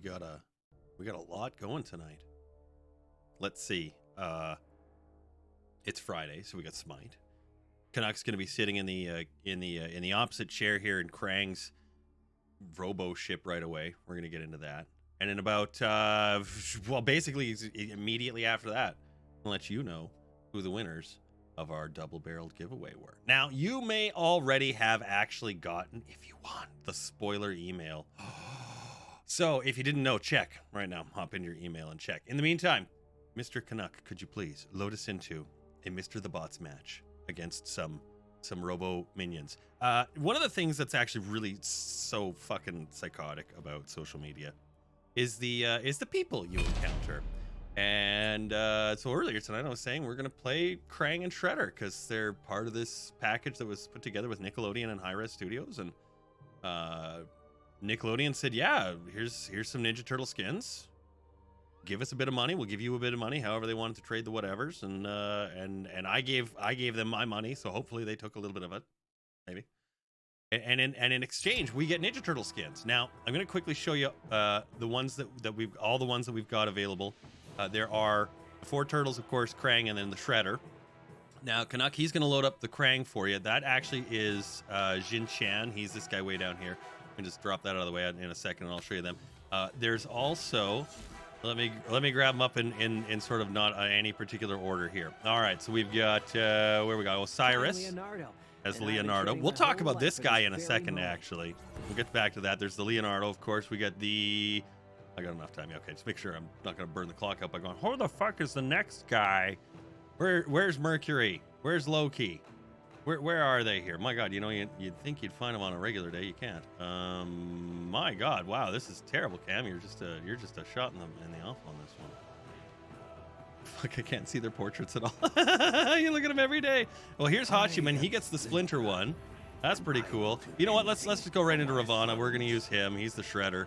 we got a lot going tonight. Let's see. It's Friday, so we got Smite. Canuck's gonna be sitting in the opposite chair here in Krang's robo ship right away. We're gonna get into that, and in about well, basically immediately after that, I'll let you know who the winners of our double-barreled giveaway were. Now, you may already have actually gotten, if you want, the spoiler email. So if you didn't know, check right now. Hop into your email and check. In the meantime, Mr. Canuck, could you please load us into a Mr. the Bots match against some robo minions? One of the things that's actually really so fucking psychotic about social media is the people you encounter. And so earlier tonight I was saying we're gonna play Krang and Shredder because they're part of this package that was put together with Nickelodeon and Hi-Res Studios, and Nickelodeon said, yeah, here's some Ninja Turtle skins. Give us a bit of money. We'll give you a bit of money, however they wanted to trade the whatevers. And I gave them my money, so hopefully they took a little bit of it, maybe. And in exchange, we get Ninja Turtle skins. Now I'm gonna quickly show you the ones that all the ones that we've got available. There are 4 turtles, of course, Krang, and then the Shredder. Now, Canuck, he's going to load up the Krang for you. That actually is Jin Chan. He's this guy way down here. I can just drop that out of the way in a second, and I'll show you them. There's also, let me grab them up in sort of not any particular order here. All right, so we've got, where we go, Osiris as Leonardo. We'll talk about this guy in a second, actually. We'll get back to that. There's the Leonardo, of course. We got the... I got enough time. Okay, just make sure I'm not going to burn the clock up by going, who the fuck is the next guy? Where's Mercury? Where's Loki? Where are they here? My God, you know, you'd think you'd find them on a regular day. You can't. My God, wow, this is terrible, Cam. You're just a shot in the off on this one. Fuck, I can't see their portraits at all. You look at them every day. Well, here's Hachiman. He gets the Splinter one. That's pretty cool. You know what? Let's just go right into Ravana. We're going to use him. He's the Shredder.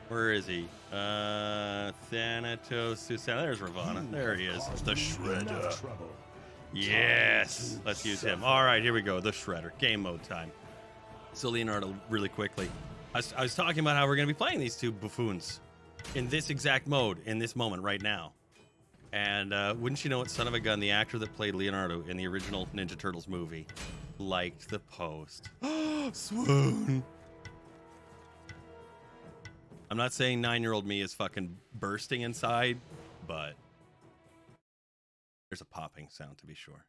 Where is he? Thanatos Susana. There's Ravana. There he is. The Shredder. Yes. Let's use him. All right, here we go. The Shredder. Game mode time. So Leonardo, really quickly. I was talking about how we're going to be playing these two buffoons in this exact mode, in this moment right now. And wouldn't you know it, son of a gun, the actor that played Leonardo in the original Ninja Turtles movie liked the post. Swoon. I'm not saying 9-year-old me is fucking bursting inside, but there's a popping sound to be sure.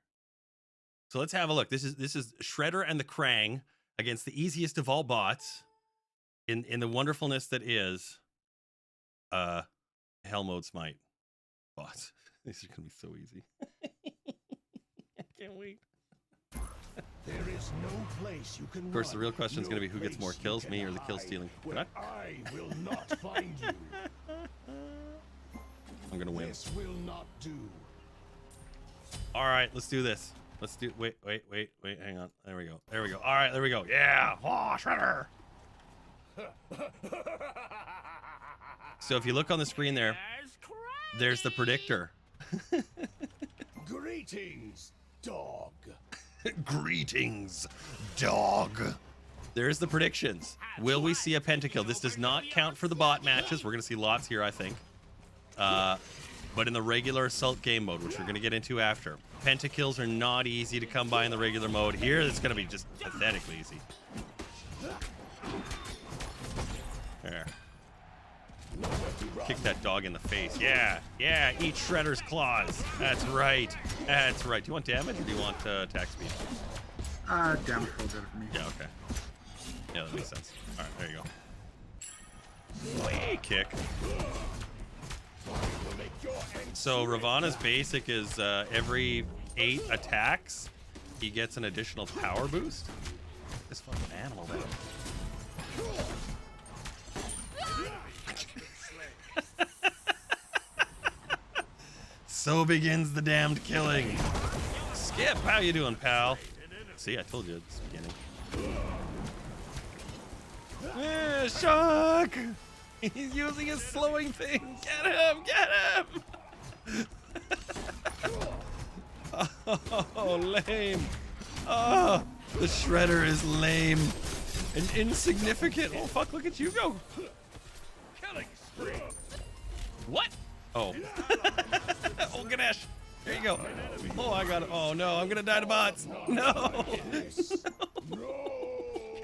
So let's have a look. This is Shredder and the Krang against the easiest of all bots in the wonderfulness that is Hell Mode Smite bots. These are gonna be so easy. I can't wait. There is no place you can. Of course, the real question is going to be who gets more kills, me or the kill-stealing. I will not find you. I'm going to win. This will not do. All right, let's do this. Let's do. Wait. Hang on. There we go. All right, there we go. Yeah. Oh, Shredder. So if you look on the screen there, there's the predictor. Greetings, dog. Greetings, dog. There's the predictions. Will we see a pentakill? This does not count for the bot matches. We're going to see lots here, I think. But in the regular assault game mode, which we're going to get into after, pentakills are not easy to come by in the regular mode. Here, it's going to be just pathetically easy. There. Kick that dog in the face. Yeah, eat Shredder's claws. That's right. Do you want damage or do you want attack speed? Damage will good for me. Yeah, okay. Yeah, that makes sense. All right, there you go. Wee kick. So Ravana's basic is every 8 attacks, he gets an additional power boost. This fucking animal, man. So begins the damned killing. Skip, how you doing, pal? See, I told you at the beginning. Shock! He's using his slowing thing. Get him! Oh, lame. Oh, the Shredder is lame and insignificant. Oh, fuck, look at you go. What? Oh. Oh, Ganesh. There you go. Oh, I got it. Oh, no. I'm going to die to bots. No.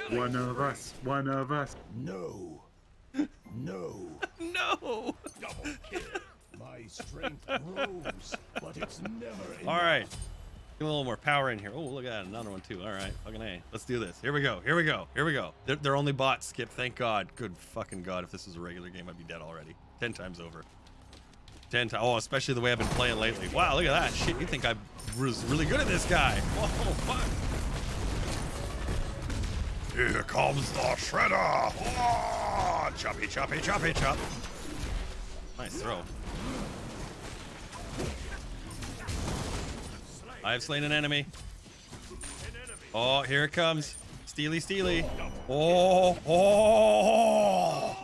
One of us. One of us. No. No. No. Double kill. My strength grows, but it's never enough. All right. Get a little more power in here. Oh, look at that. Another one, too. All right. Fucking A. Let's do this. Here we go. Here we go. Here we go. They're only bots, Skip. Thank God. Good fucking God. If this was a regular game, I'd be dead already. 10 times over. 10 times. Oh, especially the way I've been playing lately. Wow, look at that. Shit, you think I was really good at this guy. Whoa, fuck. Here comes the shredder. Oh, choppy, choppy, choppy, chop. Nice throw. I have slain an enemy. Oh, here it comes. Steely, Steely. Oh, oh.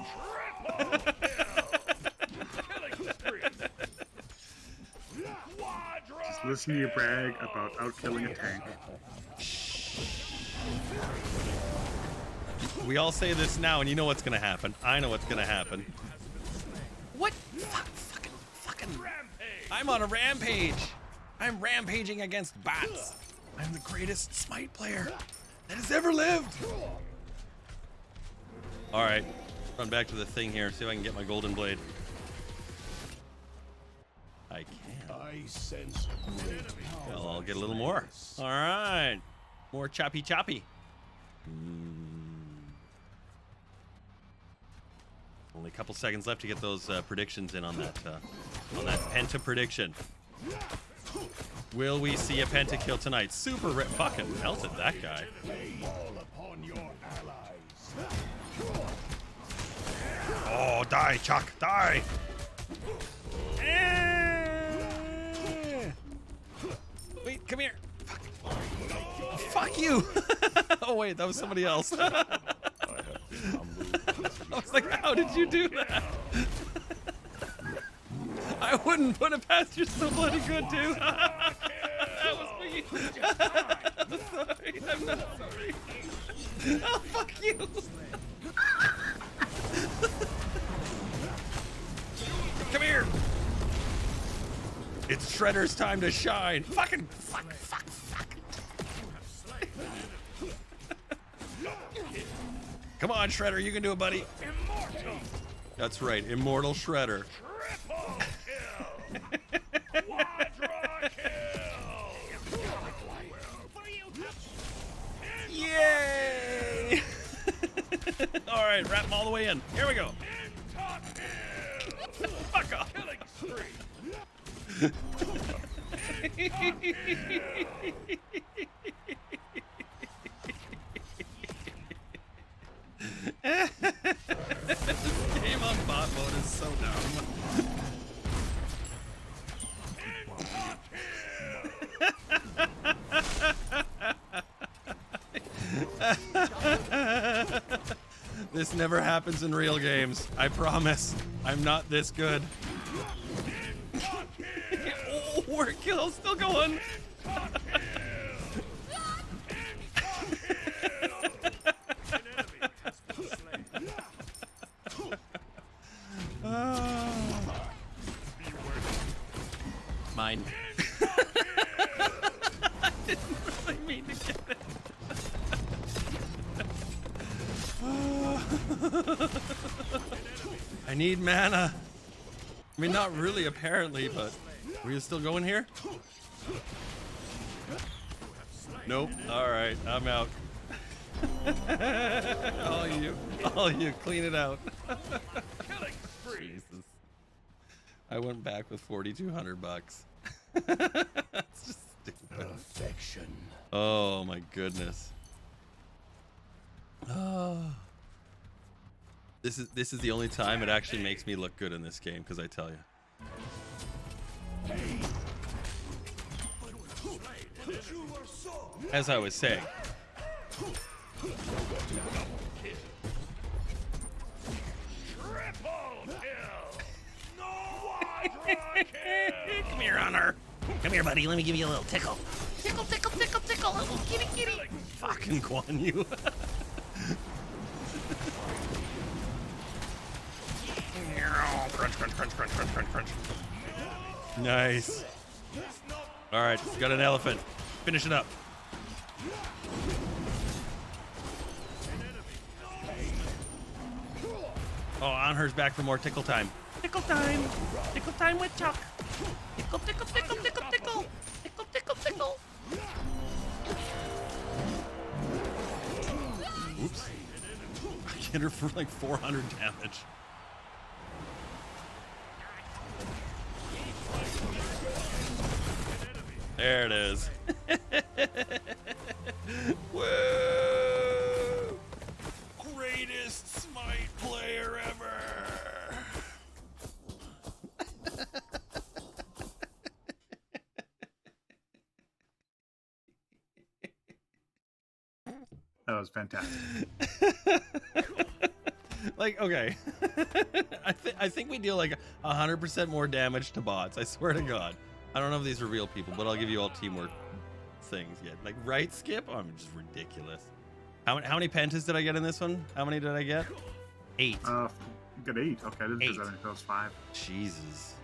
Just listen to you brag about outkilling a tank. We all say this now, and you know what's gonna happen. I know what's gonna happen. What? Fucking. I'm on a rampage. I'm rampaging against bots. I'm the greatest Smite player that has ever lived. All right, run back to the thing here. See if I can get my golden blade. I can. I sense great power. Well, I'll get a little more. All right, more choppy choppy. Only a couple seconds left to get those predictions in on that penta prediction. Will we see a pentakill tonight? Super fucking melted that guy. Fall upon your allies. Oh, die, Chuck, die! Wait, come here. Fuck. Fuck you! Oh wait, that was somebody else. I was like, how did you do that? I wouldn't put it past you, so bloody good, too. That was me. I'm sorry. I'm not sorry. Oh, fuck you. Come here. It's Shredder's time to shine. Fucking fuck. Come on, Shredder. You can do it, buddy. That's right. Immortal Shredder. Yay! All right, wrap them all the way in. Here we go. Fuck off. This game on bot mode is so dumb. This never happens in real games. I promise. I'm not this good. Oh, we're kill still going. Mine. I didn't really mean to get it. I need mana. I mean, not really, apparently, but are you still going here? Nope. All right, I'm out. all you, clean it out. Jesus. I went back with $4,200. That's just stupid. Perfection. Oh my goodness. Oh. This is the only time it actually makes me look good in this game, because I tell you. As I was saying. Come here, Honor. Come here, buddy. Let me give you a little tickle. Tickle, tickle, tickle, tickle. Little kitty, kitty. Fucking Guan Yu. Crunch, crunch, crunch, crunch, crunch, crunch, crunch. Nice. All right, got an elephant. Finish it up. Oh, Anher's back for more tickle time. Tickle time. Tickle time with Chuck. Tickle, tickle, tickle, tickle, tickle. Tickle, tickle, tickle. Oops. I hit her for like 400 damage. There it is. Woo! Greatest Smite player ever. That was fantastic. Like, okay. I think we deal like 100% more damage to bots. I swear to God. I don't know if these are real people, but I'll give you all teamwork things yet. Like, right, Skip? Oh, I'm just ridiculous. How many pentas did I get in this one? How many did I get? 8. You got 8. Okay, this 8. is I think that was 5. Jesus.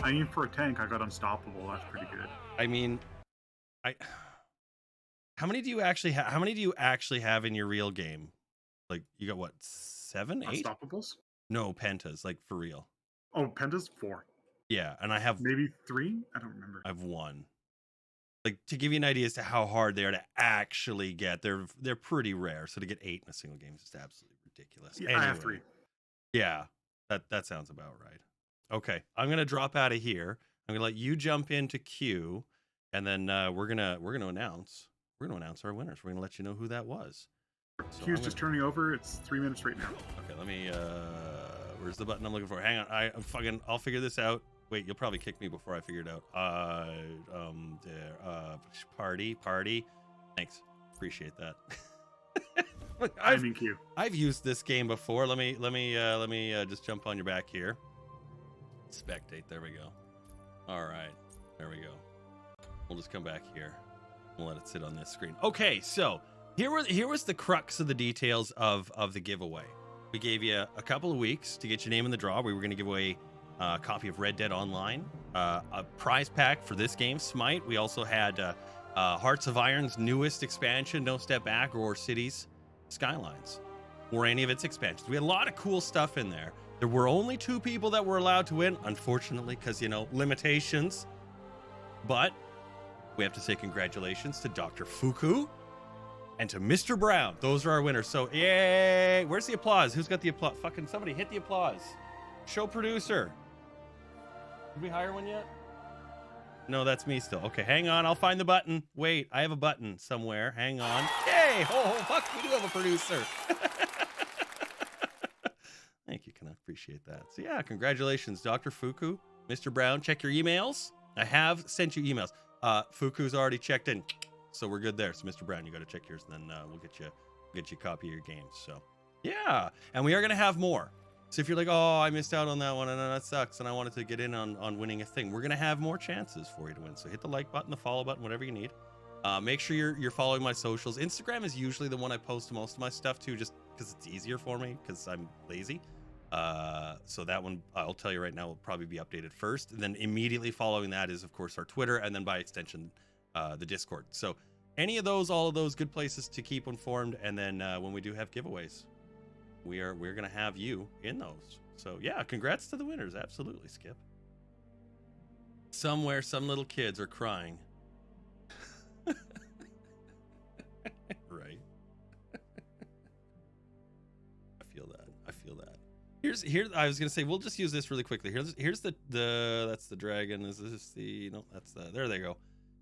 I mean, for a tank, I got unstoppable. That's pretty good. I mean, how many do you actually have? How many do you actually have in your real game? Like, you got what? 7, 8? Unstoppables? No, pentas, like for real. Oh, pentas 4. Yeah, and I have Maybe 3. I don't remember. I have 1. Like, to give you an idea as to how hard they are to actually get, they're pretty rare. So to get 8 in a single game is just absolutely ridiculous. Yeah, Anyway, I have 3. Yeah, that sounds about right. Okay, I'm gonna drop out of here. I'm gonna let you jump into queue, and then we're gonna announce our winners. We're gonna let you know who that was. So Queue's just turning over. It's 3 minutes right now. Okay, let me. Where's the button I'm looking for? Hang on, I'll figure this out. Wait, you'll probably kick me before I figure it out. Party. Thanks, appreciate that. I'm in queue. I've used this game before. Let me just jump on your back here. Spectate. There we go. All right, there we go. We'll just come back here. We'll let it sit on this screen. Okay, so here was the crux of the details of the giveaway. We gave you a couple of weeks to get your name in the draw. We were going to give away a copy of Red Dead Online, a prize pack for this game, Smite. We also had Hearts of Iron's newest expansion, No Step Back, or Cities Skylines, or any of its expansions. We had a lot of cool stuff in there. There were only 2 people that were allowed to win, unfortunately, because, limitations. But we have to say congratulations to Dr. Fuku and to Mr. Brown. Those are our winners. So, yay! Where's the applause? Who's got the applause? Fucking somebody hit the applause. Show producer. Did we hire one yet? No, that's me still. Okay, hang on. I'll find the button. Wait, I have a button somewhere. Hang on. Yay! Oh, fuck, we do have a producer. Thank you, Canuck. Appreciate that. So, yeah, congratulations, Dr. Fuku, Mr. Brown. Check your emails. I have sent you emails. Fuku's already checked in, so we're good there. So, Mr. Brown, you got to check yours, and then we'll get you a copy of your games. So, yeah, and we are going to have more. So if you're like, oh, I missed out on that one, and that sucks, and I wanted to get in on winning a thing, we're going to have more chances for you to win. So hit the like button, the follow button, whatever you need. Make sure you're following my socials. Instagram is usually the one I post most of my stuff to, just because it's easier for me, because I'm lazy. So that one, I'll tell you right now, will probably be updated first. And then immediately following that is, of course, our Twitter, and then by extension, the Discord. So any of those, all of those, good places to keep informed. And then when we do have giveaways, we're going to have you in those. So yeah, congrats to the winners. Absolutely, Skip. Somewhere, some little kids are crying. Right. I feel that. Here, I was gonna say, we'll just use this really quickly. Here's the that's the dragon. Is this the, no, that's the, there they go.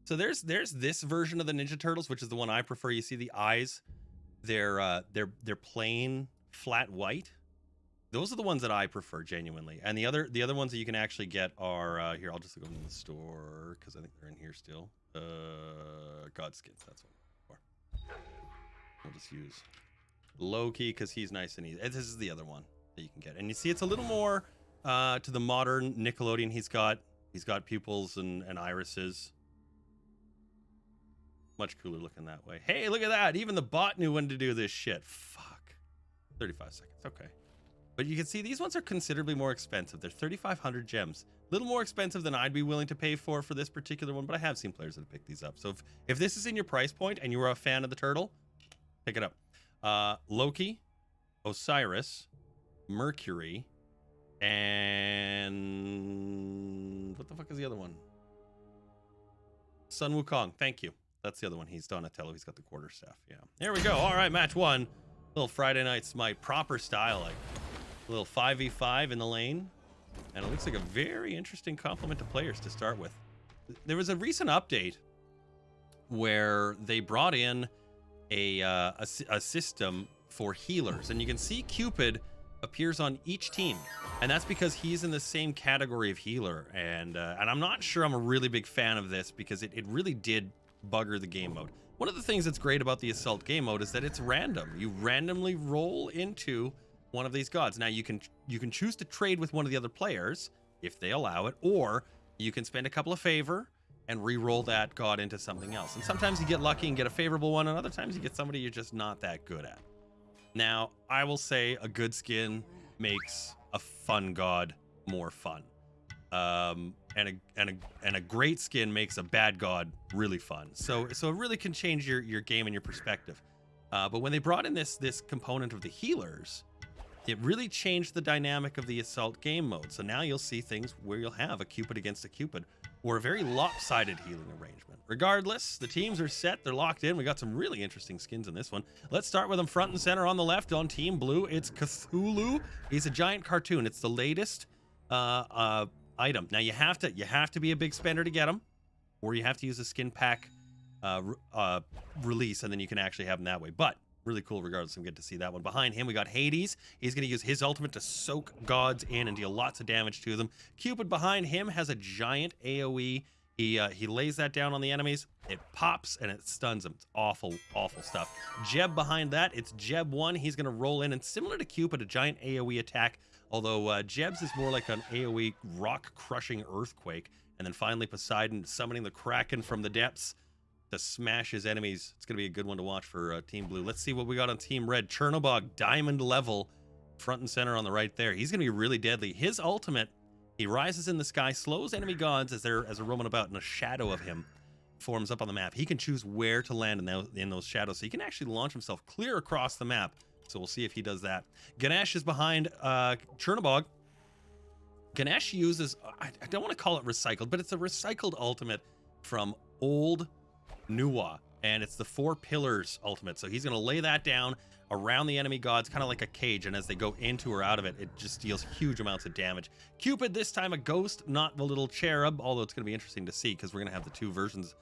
So there's this version of the Ninja Turtles, which is the one I prefer. You see the eyes, they're plain flat white. Those are the ones that I prefer, genuinely. And the other ones that you can actually get are here. I'll just go in the store because I think they're in here still. Godskins, that's what I'm for. We'll just use Loki because he's nice and easy. This is the other one that you can get, and you see it's a little more to the modern Nickelodeon. He's got pupils and irises. Much cooler looking that way. Hey, look at that! Even the bot knew when to do this shit. Fuck. 35 seconds. Okay. But you can see these ones are considerably more expensive. They're 3,500 gems. A little more expensive than I'd be willing to pay for this particular one, but I have seen players that have picked these up. So if this is in your price point and you are a fan of the turtle, pick it up. Loki, Osiris, Mercury, and what the fuck is the other one? Sun Wukong. Thank you. That's the other one. He's Donatello. He's got the quarterstaff. Yeah. There we go. All right, match 1. Little Friday Night Smite, proper style, like a little 5v5 in the lane. And it looks like a very interesting complement to players to start with. There was a recent update where they brought in a system for healers, and you can see Cupid appears on each team, and that's because he's in the same category of healer. And I'm not sure I'm a really big fan of this because it really did bugger the game mode. One of the things that's great about the Assault game mode is that it's random. You randomly roll into one of these gods. Now you can choose to trade with one of the other players if they allow it, or you can spend a couple of favor and re-roll that god into something else. And sometimes you get lucky and get a favorable one, and other times you get somebody you're just not that good at. Now, I will say a good skin makes a fun god more fun. And a great skin makes a bad god really fun. So it really can change your game and your perspective. But when they brought in this component of the healers, it really changed the dynamic of the Assault game mode. So now you'll see things where you'll have a Cupid against a Cupid, or a very lopsided healing arrangement. Regardless, the teams are set. They're locked in. We got some really interesting skins in this one. Let's start with them front and center on the left on Team Blue. It's Cthulhu. He's a giant cartoon. It's the latest item. Now you have to be a big spender to get him, or you have to use a skin pack release, and then you can actually have him that way. But really cool regardless. I'm good to see that one. Behind him we got Hades. He's going to use his ultimate to soak gods in and deal lots of damage to them. Cupid behind him has a giant AoE. He lays that down on the enemies. It pops and it stuns them. It's awful stuff. Jeb behind that, it's Jeb 1. He's going to roll in, and similar to Cupid, a giant AoE attack, although Jeb's is more like an AoE rock crushing earthquake. And then finally Poseidon summoning the Kraken from the depths to smash his enemies. It's going to be a good one to watch for Team Blue. Let's see what we got on Team Red. Chernobog, diamond level, front and center on the right there. He's going to be really deadly. His ultimate, he rises in the sky, slows enemy gods as they're roaming about, and a shadow of him forms up on the map. He can choose where to land in those shadows, so he can actually launch himself clear across the map. So we'll see if he does that. Ganesh is behind Chernobog. Ganesh uses, I don't want to call it recycled, but it's a recycled ultimate from old Nuwa, and it's the 4 pillars ultimate. So he's going to lay that down around the enemy gods, kind of like a cage, and as they go into or out of it, it just deals huge amounts of damage. Cupid, this time a ghost, not the little cherub, although it's going to be interesting to see because we're going to have the 2 versions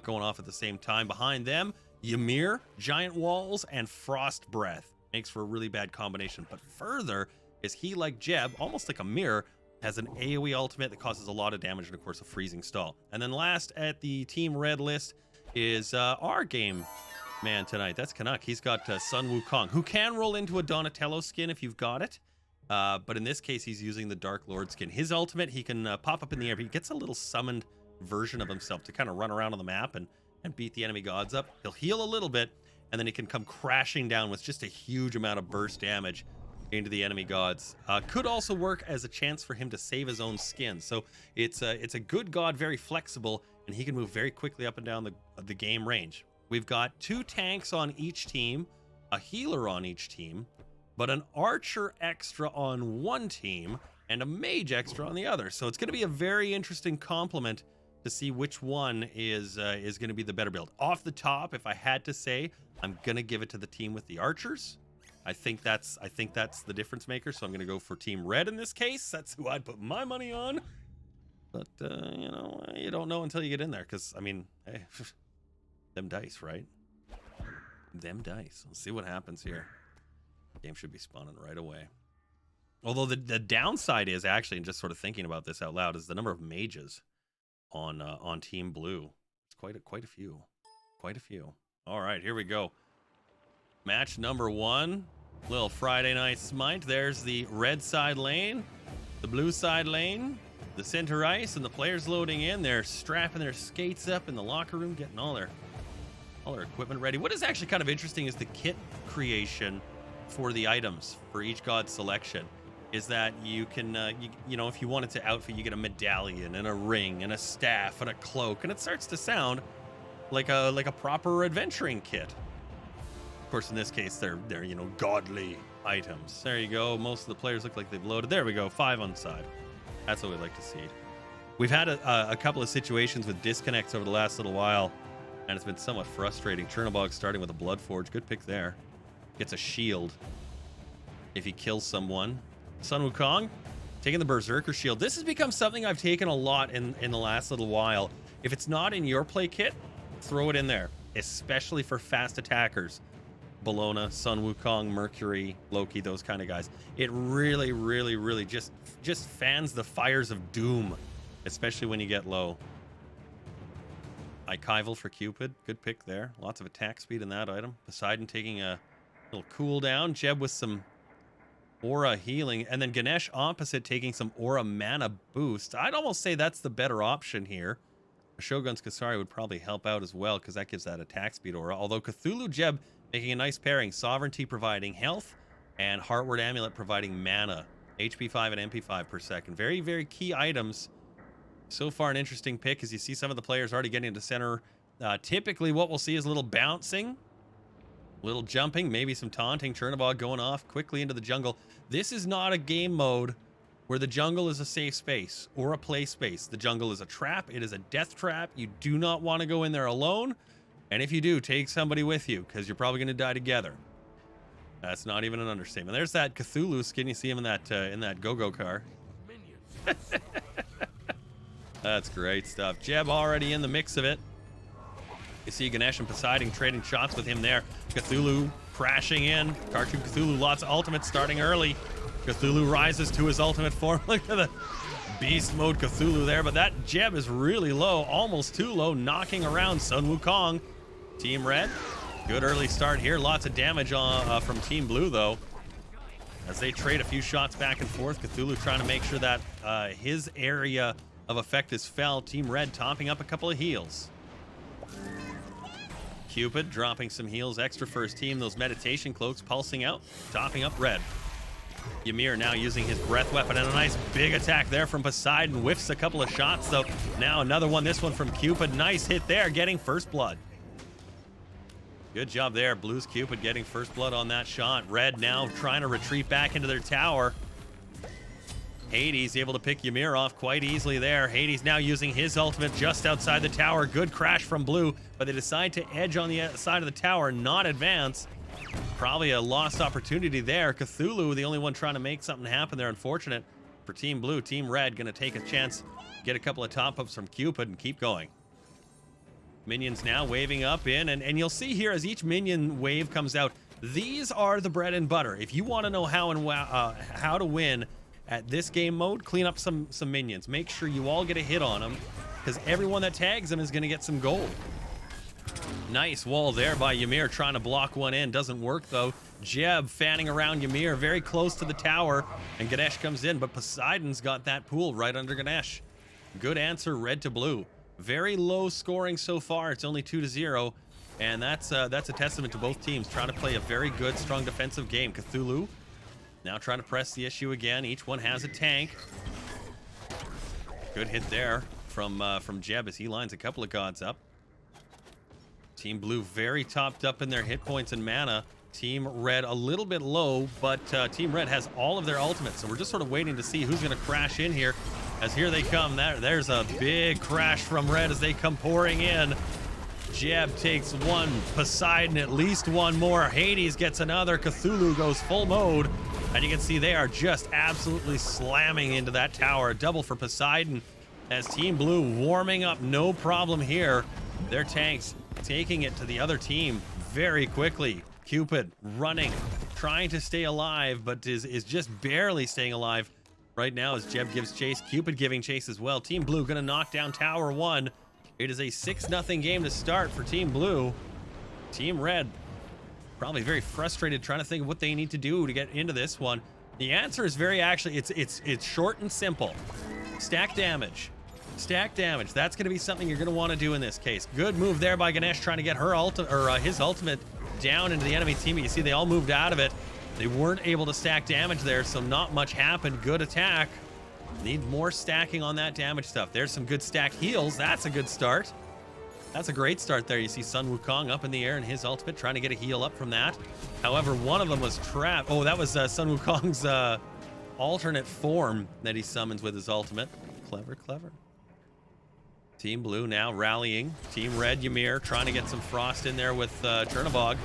going off at the same time. Behind them, Ymir, giant walls, and frost breath. Makes for a really bad combination. But further is he, like Jeb, almost like a mirror, has an AoE ultimate that causes a lot of damage and of course a freezing stall. And then last at the Team Red list is our game man tonight. That's Canuck. He's got Sun Wukong, who can roll into a Donatello skin if you've got it. But in this case, he's using the Dark Lord skin. His ultimate, he can pop up in the air. He gets a little summoned version of himself to kind of run around on the map and beat the enemy gods up. He'll heal a little bit, and then he can come crashing down with just a huge amount of burst damage into the enemy gods. Could also work as a chance for him to save his own skin. So it's a good god, very flexible, and he can move very quickly up and down the game range. We've got 2 tanks on each team, a healer on each team, but an archer extra on one team and a mage extra on the other. So it's going to be a very interesting complement to see which one is going to be the better build. Off the top, if I had to say, I'm going to give it to the team with the archers. I think that's the difference maker. So I'm going to go for Team Red in this case. That's who I'd put my money on. But you don't know until you get in there, because I mean, hey, them dice, right? Them dice. Let's see what happens here. Game should be spawning right away. Although the downside is actually, and just sort of thinking about this out loud, is the number of mages on Team Blue. It's quite a few. All right, here we go. Match number 1, little Friday Night Smite. There's the red side lane, the blue side lane, the center ice, and the players loading in. They're strapping their skates up in the locker room, getting all their equipment ready. What is actually kind of interesting is the kit creation for the items for each god selection. is that you can, you know, if you wanted to outfit, you get a medallion and a ring and a staff and a cloak, and it starts to sound like a proper adventuring kit. Of course, in this case, they're you know, godly items. There you go. Most of the players look like they've loaded. There we go. 5 on the side. That's what we'd like to see. We've had a couple of situations with disconnects over the last little while, and it's been somewhat frustrating. Chernobog starting with a Bloodforge. Good pick there. Gets a shield if he kills someone. Sun Wukong taking the Berserker shield. This has become something I've taken a lot in the last little while. If it's not in your play kit, throw it in there, especially for fast attackers. Bologna, Sun Wukong, Mercury, Loki, those kind of guys. It really, really, really just fans the fires of doom, especially when you get low. Archival for Cupid. Good pick there. Lots of attack speed in that item. Poseidon taking a little cooldown. Jeb with some aura healing. And then Ganesh opposite taking some aura mana boost. I'd almost say that's the better option here. Shogun's Kasari would probably help out as well because that gives that attack speed aura. Although Cthulhu Jeb making a nice pairing. Sovereignty providing health and Heartward Amulet providing mana. HP 5 and MP 5 per second. Very, very key items. So far an interesting pick as you see some of the players already getting into center. Typically what we'll see is a little bouncing, little jumping, maybe some taunting. Chernobog going off quickly into the jungle. This is not a game mode where the jungle is a safe space or a play space. The jungle is a trap. It is a death trap. You do not want to go in there alone. And if you do, take somebody with you because you're probably going to die together. That's not even an understatement. There's that Cthulhu skin. You see him in that go-go car. That's great stuff. Jeb already in the mix of it. You see Ganesh and Poseidon trading shots with him there. Cthulhu crashing in. Cartoon Cthulhu, lots of ultimates starting early. Cthulhu rises to his ultimate form. Look at the beast mode Cthulhu there. But that Jeb is really low, almost too low, knocking around Sun Wukong. Team Red, good early start here. Lots of damage from Team Blue, though. As they trade a few shots back and forth. Cthulhu trying to make sure that his area of effect is felt. Team Red topping up a couple of heals. Cupid dropping some heals extra for his team. Those meditation cloaks pulsing out, topping up Red. Ymir now using his breath weapon and a nice big attack there from Poseidon. Whiffs a couple of shots, though. Now another one, this one from Cupid. Nice hit there, getting first blood. Good job there. Blue's Cupid getting first blood on that shot. Red now trying to retreat back into their tower. Hades able to pick Ymir off quite easily there. Hades now using his ultimate just outside the tower. Good crash from Blue, but they decide to edge on the side of the tower, not advance. Probably a lost opportunity there. Cthulhu, the only one trying to make something happen there. Unfortunate for Team Blue. Team Red going to take a chance, get a couple of top-ups from Cupid and keep going. Minions now waving up in, and you'll see here as each minion wave comes out, these are the bread and butter. If you want to know how to win at this game mode, clean up some minions. Make sure you all get a hit on them, because everyone that tags them is going to get some gold. Nice wall there by Ymir, trying to block one in. Doesn't work, though. Jeb fanning around Ymir, very close to the tower, and Ganesh comes in, but Poseidon's got that pool right under Ganesh. Good answer, Red to Blue. Very low scoring so far. It's only 2-0, and that's a testament to both teams trying to play a very good, strong defensive game. Cthulhu now trying to press the issue again. Each one has a tank. Good hit there from Jeb as he lines a couple of gods up. Team Blue very topped up in their hit points and mana. Team Red a little bit low, but Team Red has all of their ultimates, so we're just sort of waiting to see who's going to crash in here. As here they come. There's a big crash from Red as they come pouring in. Jeb takes one. Poseidon at least one more. Hades gets another. Cthulhu goes full mode. And you can see they are just absolutely slamming into that tower. Double for Poseidon as Team Blue warming up, no problem here. Their tanks taking it to the other team very quickly. Cupid running, trying to stay alive, but is just barely staying alive right now as Jeb gives chase. Cupid giving chase as well. Team Blue gonna knock down Tower 1. It is a 6-0 game to start for Team Blue. Team Red probably very frustrated, trying to think of what they need to do to get into this one. The answer is it's short and simple. Stack damage. Stack damage. That's going to be something you're going to want to do in this case. Good move there by Ganesh, trying to get his ultimate down into the enemy team. You see they all moved out of it. They weren't able to stack damage there, so not much happened. Good attack. Need more stacking on that damage stuff. There's some good stack heals. That's a good start. That's a great start there. You see Sun Wukong up in the air in his ultimate, trying to get a heal up from that. However, one of them was trapped. Oh, that was Sun Wukong's alternate form that he summons with his ultimate. Clever, clever. Team Blue now rallying. Team Red, Ymir, trying to get some frost in there with Chernobog.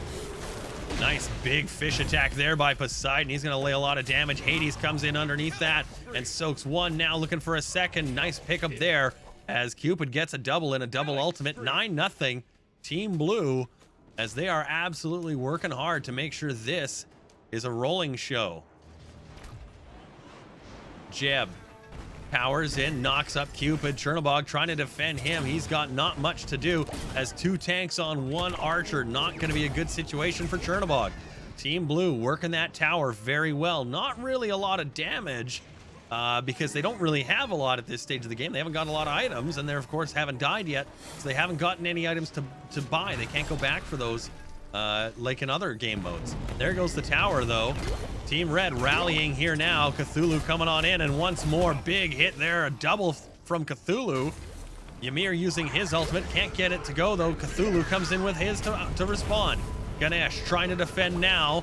Nice big fish attack there by Poseidon. He's going to lay a lot of damage. Hades comes in underneath that and soaks one. Now looking for a second. Nice pickup there as Cupid gets a double in a double ultimate. 9-0 Team Blue, as they are absolutely working hard to make sure this is a rolling show. Jeb powers in, knocks up Cupid. Chernobog trying to defend him. He's got not much to do as 2 tanks on 1 archer. Not going to be a good situation for Chernobog. Team Blue working that tower very well. Not really a lot of damage because they don't really have a lot at this stage of the game. They haven't got a lot of items, and they, of course, haven't died yet, so they haven't gotten any items to buy. They can't go back for those like in other game modes. There goes the tower, though. Team Red rallying here now. Cthulhu coming on in, and once more, big hit there. A double from Cthulhu. Ymir using his ultimate. Can't get it to go, though. Cthulhu comes in with his to respond. Ganesh trying to defend now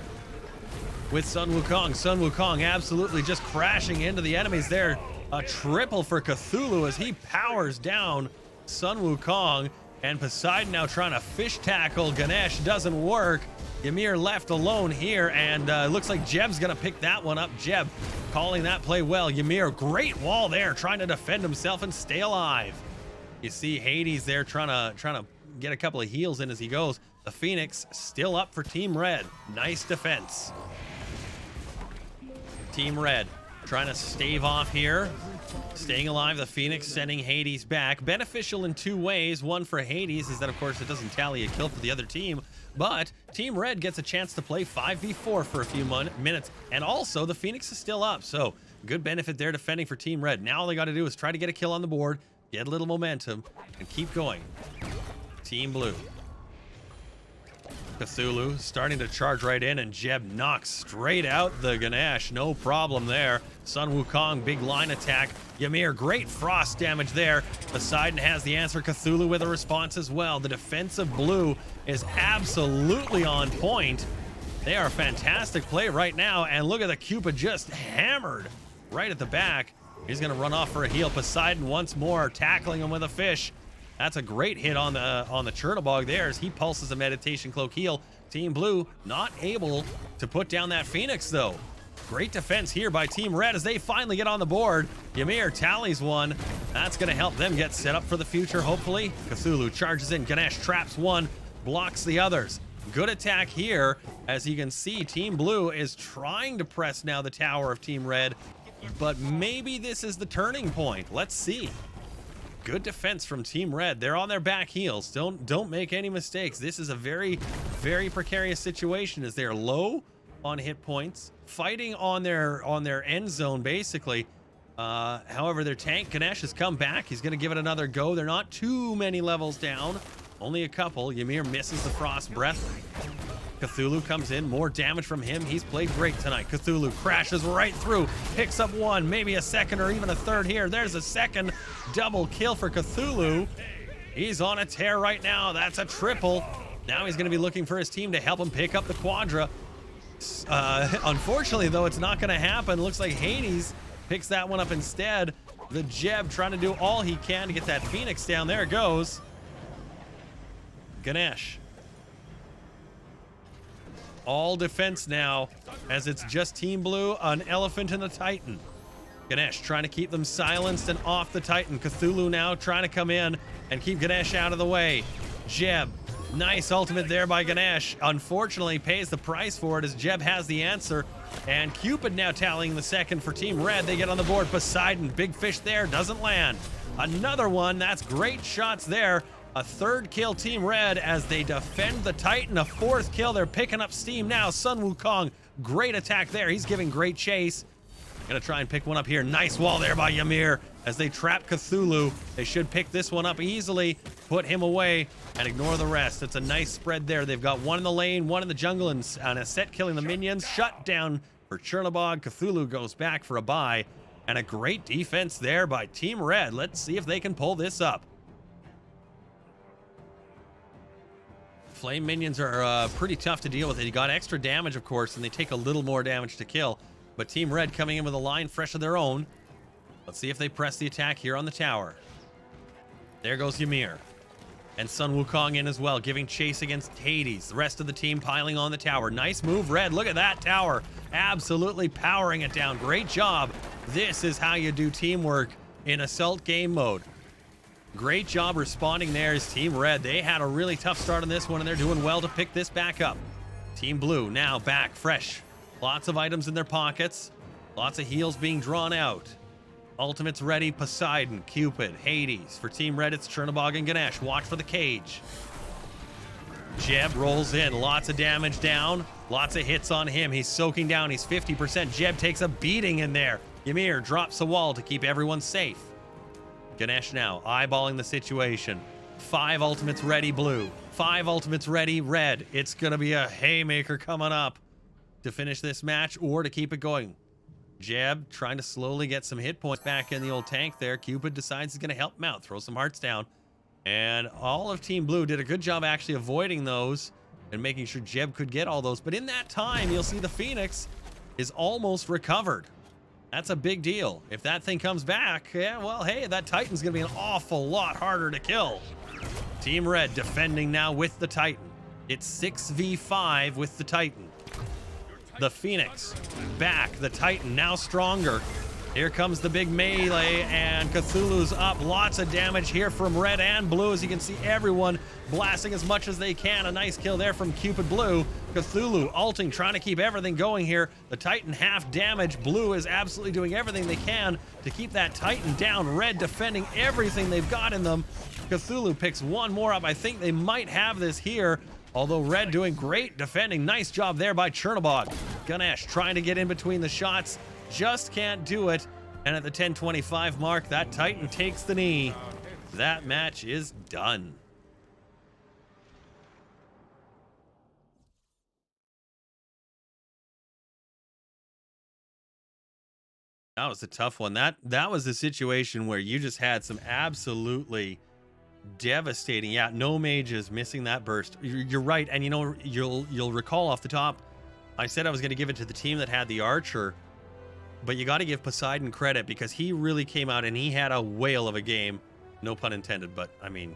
with Sun Wukong. Sun Wukong absolutely just crashing into the enemies there. A triple for Cthulhu as he powers down Sun Wukong. And Poseidon now trying to fish tackle Ganesh. Doesn't work. Ymir left alone here, and looks like Jeb's gonna pick that one up. Jeb calling that play well. Ymir, great wall there, trying to defend himself and stay alive. You see Hades there trying to get a couple of heals in as he goes. The Phoenix still up for Team Red. Nice defense. Team Red trying to stave off here. Staying alive, the Phoenix sending Hades back. Beneficial in 2 ways. One for Hades is that, of course, it doesn't tally a kill for the other team, but Team Red gets a chance to play 5v4 for a few minutes, and also the Phoenix is still up, so good benefit there defending for Team Red. Now all they got to do is try to get a kill on the board, get a little momentum, and keep going. Team Blue. Cthulhu starting to charge right in, and Jeb knocks straight out the Ganesh. No problem there. Sun Wukong, big line attack. Ymir, great frost damage there. Poseidon has the answer. Cthulhu with a response as well. The defense of Blue is absolutely on point. They are a fantastic play right now, and look at the Cupid just hammered right at the back. He's going to run off for a heal. Poseidon once more tackling him with a fish. That's a great hit on the Chernobog there as he pulses a meditation cloak heal. Team Blue not able to put down that Phoenix, though. Great defense here by Team Red as they finally get on the board. Ymir tallies one. That's going to help them get set up for the future, hopefully. Cthulhu charges in. Ganesh traps one, blocks the others. Good attack here. As you can see, Team Blue is trying to press now the tower of Team Red, but maybe this is the turning point. Let's see. Good defense from Team Red. They're on their back heels. Don't make any mistakes. This is a very, very precarious situation as they're low on hit points, fighting on their end zone basically. However, their tank Ganesh has come back. He's going to give it another go. They're not too many levels down, only a couple. Ymir misses the frost breath. Cthulhu comes in, more damage from him. He's played great tonight. Cthulhu crashes right through, picks up one, maybe a second or even a third here. There's a second double kill for Cthulhu. He's on a tear right now. That's a triple. Now he's going to be looking for his team to help him pick up the quadra. Unfortunately, though, it's not going to happen. Looks like Hades picks that one up instead. The Jeb trying to do all he can to get that Phoenix down. There it goes. Ganesh. All defense now, as it's just Team Blue, an elephant and a Titan. Ganesh trying to keep them silenced and off the Titan. Cthulhu now trying to come in and keep Ganesh out of the way. Jeb, nice ultimate there by Ganesh. Unfortunately, pays the price for it as Jeb has the answer. And Cupid now tallying the second for Team Red. They get on the board. Poseidon, big fish there, doesn't land. Another one, that's great shots there. A third kill Team Red as they defend the Titan. A fourth kill. They're picking up steam now. Sun Wukong, great attack there. He's giving great chase. Gonna try and pick one up here. Nice wall there by Ymir as they trap Cthulhu. They should pick this one up easily. Put him away. and ignore the rest. It's a nice spread there. They've got one in the lane, one in the jungle, and a set killing the minions. Shut down for Chernobog. Cthulhu goes back for a buy, and a great defense there by Team Red. Let's see if they can pull this up. Flame minions are pretty tough to deal with. They got extra damage, of course, and they take a little more damage to kill. But Team Red coming in with a line fresh of their own. Let's see if they press the attack here on the tower. There goes Ymir. And Sun Wukong in as well, giving chase against Hades. The rest of the team piling on the tower. Nice move, Red. Look at that tower. Absolutely powering it down. Great job. This is how you do teamwork in Assault game mode. Great job responding there as Team Red. They had a really tough start on this one, and they're doing well to pick this back up. Team Blue now back fresh. Lots of items in their pockets. Lots of heals being drawn out. Ultimates ready. Poseidon, Cupid, Hades. For Team Red, it's Chernobog and Ganesh. Watch for the cage. Jeb rolls in. Lots of damage down. Lots of hits on him. He's soaking down. He's 50%. Jeb takes a beating in there. Ymir drops a wall to keep everyone safe. Ganesh now eyeballing the situation. 5 ultimates ready, Blue. 5 ultimates ready, Red. It's going to be a haymaker coming up to finish this match or to keep it going. Jeb trying to slowly get some hit points back in the old tank there. Cupid decides he's going to help him out. Throw some hearts down. And all of Team Blue did a good job actually avoiding those and making sure Jeb could get all those. But in that time, you'll see the Phoenix is almost recovered. That's a big deal. If that thing comes back, yeah, well, hey, that Titan's going to be an awful lot harder to kill. Team Red defending now with the Titan. It's 6v5 with the Titan. The Phoenix back. The Titan now stronger. Here comes the big melee, and Cthulhu's up. Lots of damage here from Red and Blue. As you can see, everyone blasting as much as they can. A nice kill there from Cupid Blue. Cthulhu ulting, trying to keep everything going here. The Titan half damage. Blue is absolutely doing everything they can to keep that Titan down. Red defending everything they've got in them. Cthulhu picks one more up. I think they might have this here. Although Red doing great defending. Nice job there by Chernobog. Ganesh trying to get in between the shots. Just can't do it. And at the 10:25 mark, that Titan takes the knee. That match is done. That was a tough one. That was the situation where you just had some absolutely devastating. Yeah, no mages missing that burst. You're right, and you know, you'll recall off the top, I said I was going to give it to the team that had the archer, but you got to give Poseidon credit because he really came out and he had a whale of a game. No pun intended, but I mean,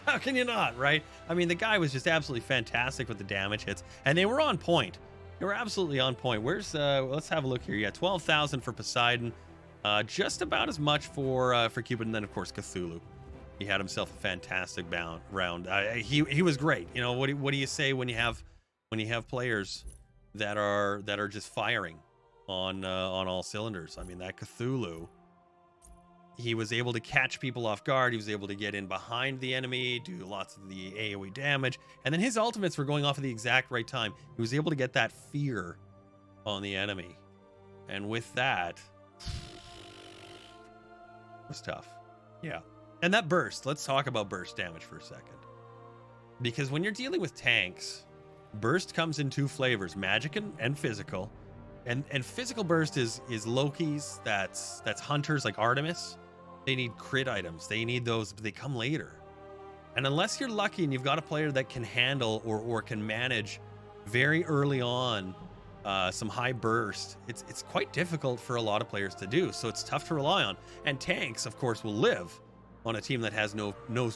how can you not, right? I mean, the guy was just absolutely fantastic with the damage hits, and they were on point. They were absolutely on point. Where's let's have a look here. Yeah, 12,000 for Poseidon. Just about as much for Cupid, and then of course Cthulhu. He had himself a fantastic round. He was great. You know, what do you say when you have players that are just firing on all cylinders? I mean, that Cthulhu, he was able to catch people off guard. He was able to get in behind the enemy, do lots of the AoE damage, and then his ultimates were going off at the exact right time. He was able to get that fear on the enemy, and with that, it was tough. Yeah. And that burst, let's talk about burst damage for a second. Because when you're dealing with tanks, burst comes in 2 flavors, magic and physical. And physical burst is Loki's, that's hunters like Artemis. They need crit items. They need those, but they come later. And unless you're lucky and you've got a player that can handle or can manage very early on some high burst, it's quite difficult for a lot of players to do. So it's tough to rely on. And tanks, of course, will live on a team that has no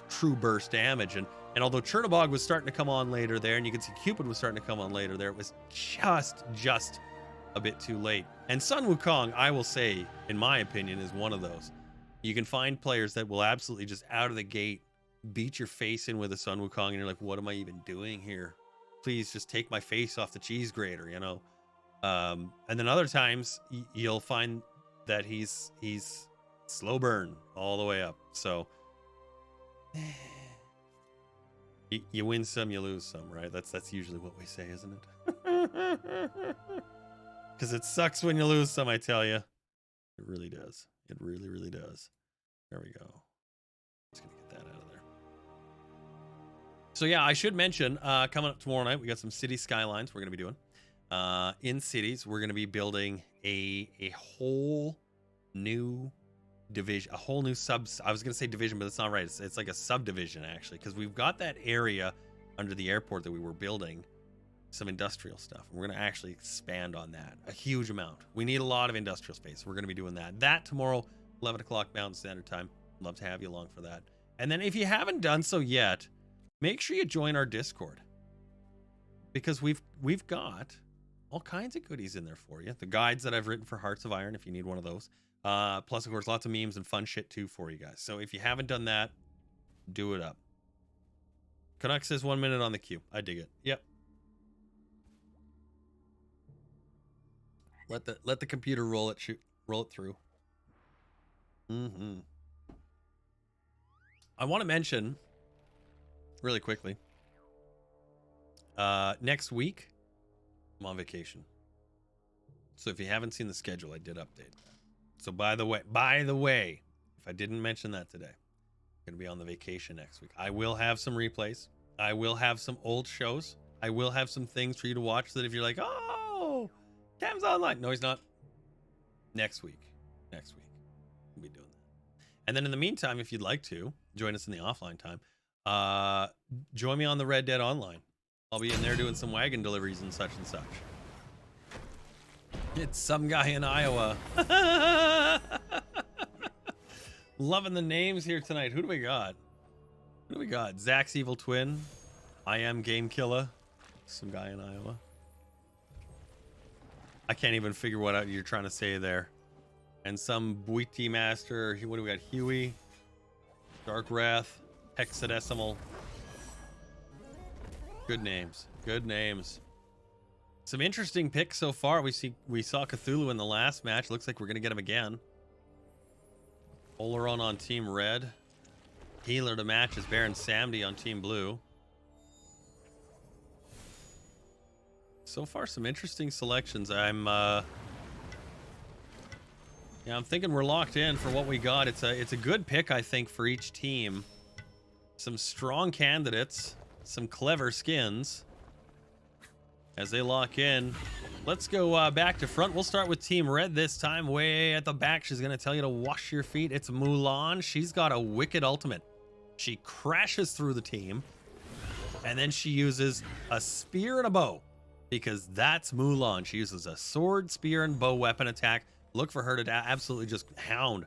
true burst damage. And although Chernobog was starting to come on later there, and you can see Cupid was starting to come on later there, it was just a bit too late. And Sun Wukong, I will say, in my opinion, is one of those. You can find players that will absolutely just out of the gate beat your face in with a Sun Wukong, and you're like, what am I even doing here? Please just take my face off the cheese grater, you know? And then other times you'll find that he's slow burn all the way up. So you win some, you lose some, right? That's usually what we say, isn't it? Because it sucks when you lose some, I tell you. It really does. It really, really does. There we go. Just gonna get that out of there. So yeah, I should mention, coming up tomorrow night, we got some city skylines we're gonna be doing. In cities, we're gonna be building a whole new division, a whole new I was gonna say division, but it's not right. It's like a subdivision actually, because we've got that area under the airport that we were building some industrial stuff. We're gonna actually expand on that a huge amount. We need a lot of industrial space. We're gonna be doing that tomorrow, 11 o'clock Mountain Standard Time. Love to have you along for that. And then if you haven't done so yet, make sure you join our Discord, because we've got all kinds of goodies in there for you. The guides that I've written for Hearts of Iron, if you need one of those. Plus, of course, lots of memes and fun shit, too, for you guys. So if you haven't done that, do it up. Canuck says 1 minute on the queue. I dig it. Yep. Let the computer roll it through. I want to mention, really quickly, next week, I'm on vacation. So if you haven't seen the schedule, I did update. So by the way, if I didn't mention that today, I'm going to be on the vacation next week. I will have some replays. I will have some old shows. I will have some things for you to watch that if you're like, oh, Cam's online. No, he's not. Next week. We'll be doing that. And then in the meantime, if you'd like to join us in the offline time, join me on the Red Dead Online. I'll be in there doing some wagon deliveries and such and such. It's some guy in Iowa. Loving the names here tonight. Who do we got? Zach's Evil Twin. I Am Game Killer. Some guy in Iowa. I can't even figure what out you're trying to say there. And some Buiti Master. What do we got? Huey. Dark Wrath. Hexadecimal. Good names. Some interesting picks so far. We saw Cthulhu in the last match. Looks like we're gonna get him again. Oleron on Team Red. Healer to match is Baron Samdi on Team Blue. So far, some interesting selections. I'm thinking we're locked in for what we got. It's a good pick, I think, for each team. Some strong candidates, some clever skins. As they lock in, let's go back to front. We'll start with Team Red this time. Way at the back, she's going to tell you to wash your feet. It's Mulan. She's got a wicked ultimate. She crashes through the team, and then she uses a spear and a bow, because that's Mulan. She uses a sword, spear, and bow weapon attack. Look for her to absolutely just hound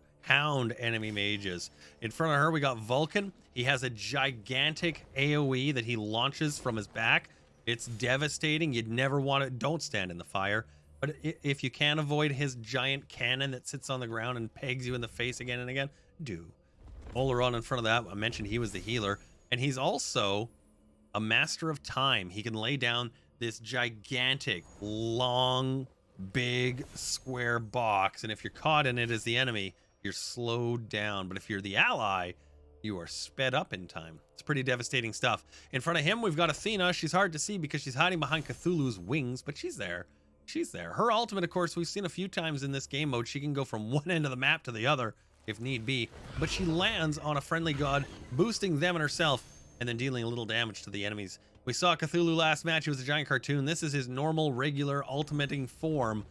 enemy mages. In front of her, we got Vulcan. He has a gigantic AoE that he launches from his back. It's devastating. You'd never want to. Don't stand in the fire. But if you can avoid his giant cannon that sits on the ground and pegs you in the face again and again, do. Oleron in front of that, I mentioned he was the healer. And he's also a master of time. He can lay down this gigantic, long, big, square box. And if you're caught in it as the enemy, you're slowed down. But if you're the ally, you are sped up in time. It's pretty devastating stuff. In front of him, we've got Athena. She's hard to see because she's hiding behind Cthulhu's wings, but she's there. Her ultimate, of course, we've seen a few times in this game mode. She can go from one end of the map to the other if need be, but she lands on a friendly god, boosting them and herself, and then dealing a little damage to the enemies. We saw Cthulhu last match. He was a giant cartoon. This is his normal, regular, ultimating form.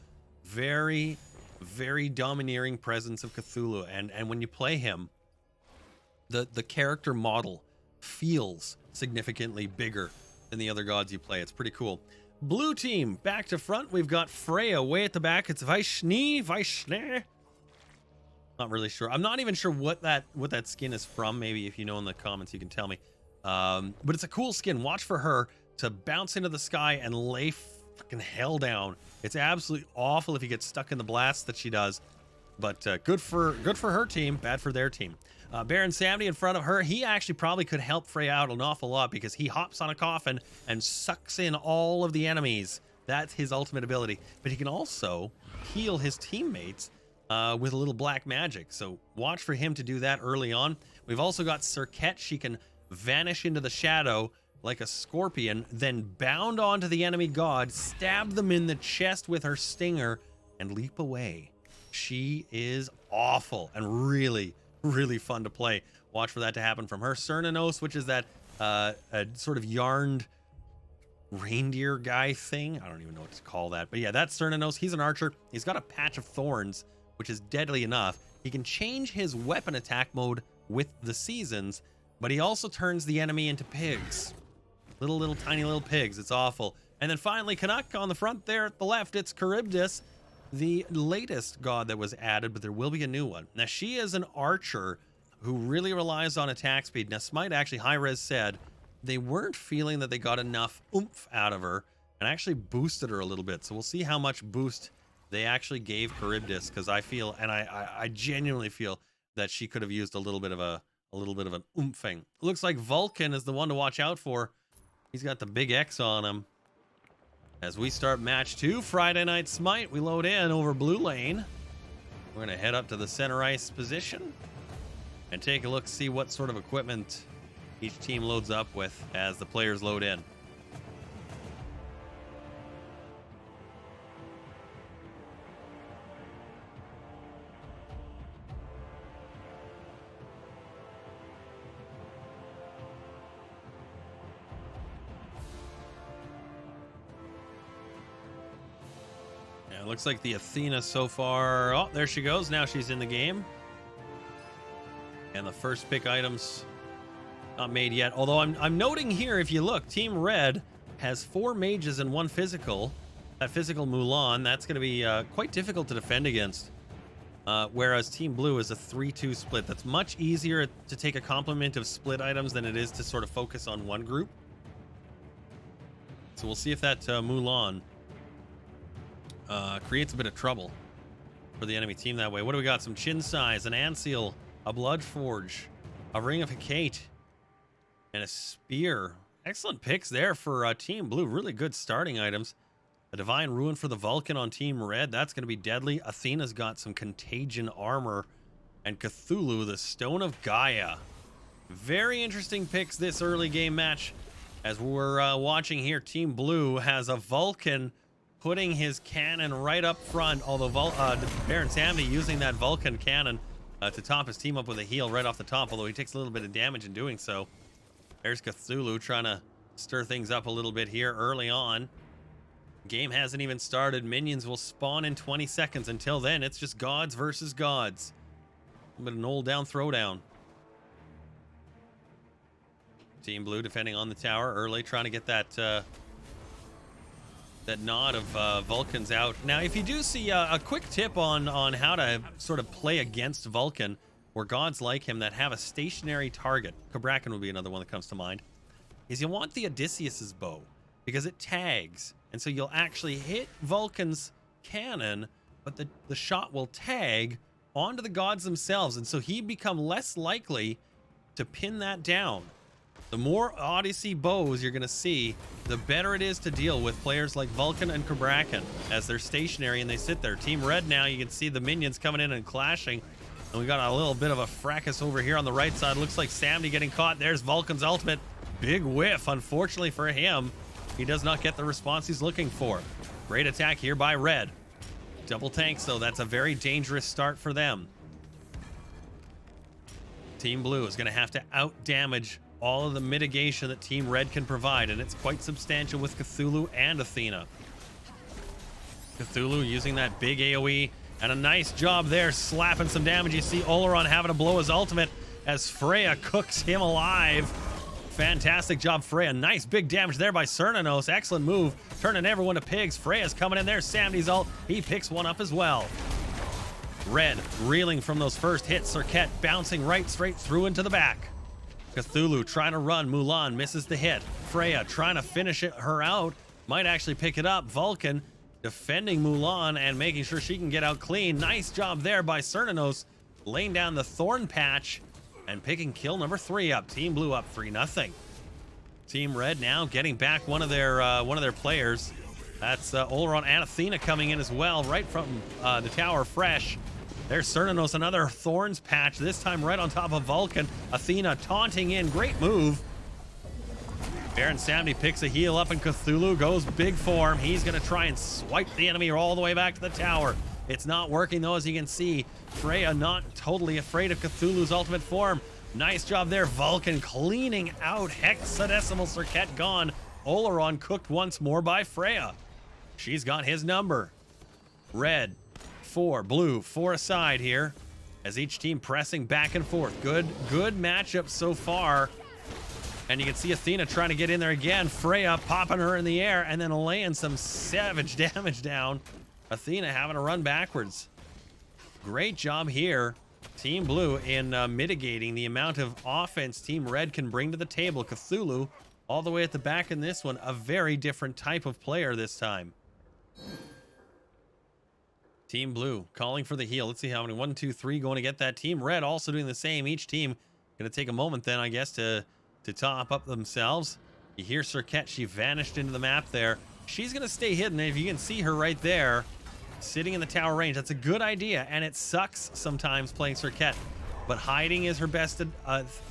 Very, very domineering presence of Cthulhu. And when you play him, the character model feels significantly bigger than the other gods you play. It's pretty cool. Blue team, back to front. We've got Freya way at the back. It's Vaishne. Not really sure. I'm not even sure what that skin is from. Maybe if you know in the comments, you can tell me. But it's a cool skin. Watch for her to bounce into the sky and lay fucking hell down. It's absolutely awful if you get stuck in the blast that she does. But good for her team, bad for their team. Baron Samdi in front of her. He actually probably could help Freya out an awful lot because he hops on a coffin and sucks in all of the enemies. That's his ultimate ability. But he can also heal his teammates with a little black magic. So watch for him to do that early on. We've also got Serket. She can vanish into the shadow like a scorpion, then bound onto the enemy god, stab them in the chest with her stinger, and leap away. She is awful and really, really fun to play. Watch for that to happen from her. Cernanos, which is that a sort of yarned reindeer guy thing. I don't even know what to call that. But yeah, that's Cernanos. He's an archer. He's got a patch of thorns, which is deadly enough. He can change his weapon attack mode with the seasons, but he also turns the enemy into pigs. Little tiny little pigs. It's awful. And then finally, Canuck on the front there at the left, it's Charybdis, the latest god that was added, but there will be a new one. Now, she is an archer who really relies on attack speed. Now, Smite actually, high-res said, they weren't feeling that they got enough oomph out of her and actually boosted her a little bit. So we'll see how much boost they actually gave Charybdis, because I feel, and I genuinely feel that she could have used a little bit of an oomph-ing. Looks like Vulcan is the one to watch out for. He's got the big X on him. As we start match 2, Friday Night Smite, we load in over blue lane. We're going to head up to the center ice position and take a look, see what sort of equipment each team loads up with as the players load in. Yeah, it looks like the Athena so far. Oh, there she goes. Now she's in the game. And the first pick items not made yet. Although I'm noting here, if you look, Team Red has 4 mages and 1 physical. That physical Mulan, that's going to be quite difficult to defend against. Whereas Team Blue is a 3-2 split. That's much easier to take a complement of split items than it is to sort of focus on one group. So we'll see if that Mulan creates a bit of trouble for the enemy team that way. What do we got? Some Chin Size, an Anseal, a Bloodforge, a Ring of Hecate, and a Spear. Excellent picks there for Team Blue. Really good starting items. A Divine Ruin for the Vulcan on Team Red. That's going to be deadly. Athena's got some Contagion Armor. And Cthulhu, the Stone of Gaia. Very interesting picks this early game match. As we're watching here, Team Blue has a Vulcan putting his cannon right up front. Although Baron Samdi using that Vulcan cannon to top his team up with a heal right off the top. Although he takes a little bit of damage in doing so. There's Cthulhu trying to stir things up a little bit here early on. Game hasn't even started. Minions will spawn in 20 seconds. Until then, it's just gods versus gods. A bit of an old down throwdown. Team Blue defending on the tower early, trying to get that that nod of Vulcans out. Now, if you do see a quick tip on how to sort of play against Vulcan, or gods like him that have a stationary target, Cabrakan would be another one that comes to mind, is you want the Odysseus's bow, because it tags. And so you'll actually hit Vulcan's cannon, but the shot will tag onto the gods themselves. And so he'd become less likely to pin that down. The more Odyssey bows you're going to see, the better it is to deal with players like Vulcan and Cabrakan, as they're stationary and they sit there. Team Red now, you can see the minions coming in and clashing. And we got a little bit of a fracas over here on the right side. Looks like Samdi getting caught. There's Vulcan's ultimate. Big whiff, unfortunately for him. He does not get the response he's looking for. Great attack here by Red. Double tanks, though. That's a very dangerous start for them. Team Blue is going to have to out-damage all of the mitigation that Team Red can provide, and it's quite substantial with Cthulhu and Athena. Cthulhu using that big AoE, and a nice job there, slapping some damage. You see Oleron having to blow his ultimate as Freya cooks him alive. Fantastic job, Freya. Nice big damage there by Cernanos. Excellent move, turning everyone to pigs. Freya's coming in there. Samdi's ult. He picks one up as well. Red reeling from those first hits. Serket bouncing right straight through into the back. Cthulhu trying to run. Mulan misses the hit. Freya trying to finish her out. Might actually pick it up. Vulcan defending Mulan and making sure she can get out clean. Nice job there by Cernanos, laying down the thorn patch and picking kill number 3 up. Team Blue up 3-0. Team Red now getting back one of their players. That's Oleron and Athena coming in as well, right from the tower fresh. There's Cernanos, another thorns patch, this time right on top of Vulcan. Athena taunting in, great move. Baron Samdi picks a heal up and Cthulhu goes big form. He's gonna try and swipe the enemy all the way back to the tower. It's not working though, as you can see. Freya not totally afraid of Cthulhu's ultimate form. Nice job there. Vulcan cleaning out Hexadecimal Circuit gone. Oleron cooked once more by Freya. She's got his number. Red 4, blue 4 aside here as each team pressing back and forth. Good matchup so far. And you can see Athena trying to get in there again. Freya popping her in the air and then laying some savage damage down. Athena having to run backwards. Great job here, Team Blue, in mitigating the amount of offense Team Red can bring to the table. Cthulhu all the way at the back in this one. A very different type of player this time. Team Blue calling for the heal. Let's see how many. 1, 2, 3 going to get that. Team Red also doing the same. Each team going to take a moment then, I guess, to top up themselves. You hear Circuit. She vanished into the map there. She's going to stay hidden. If you can see her right there, sitting in the tower range. That's a good idea, and it sucks sometimes playing Circuit, but hiding is her best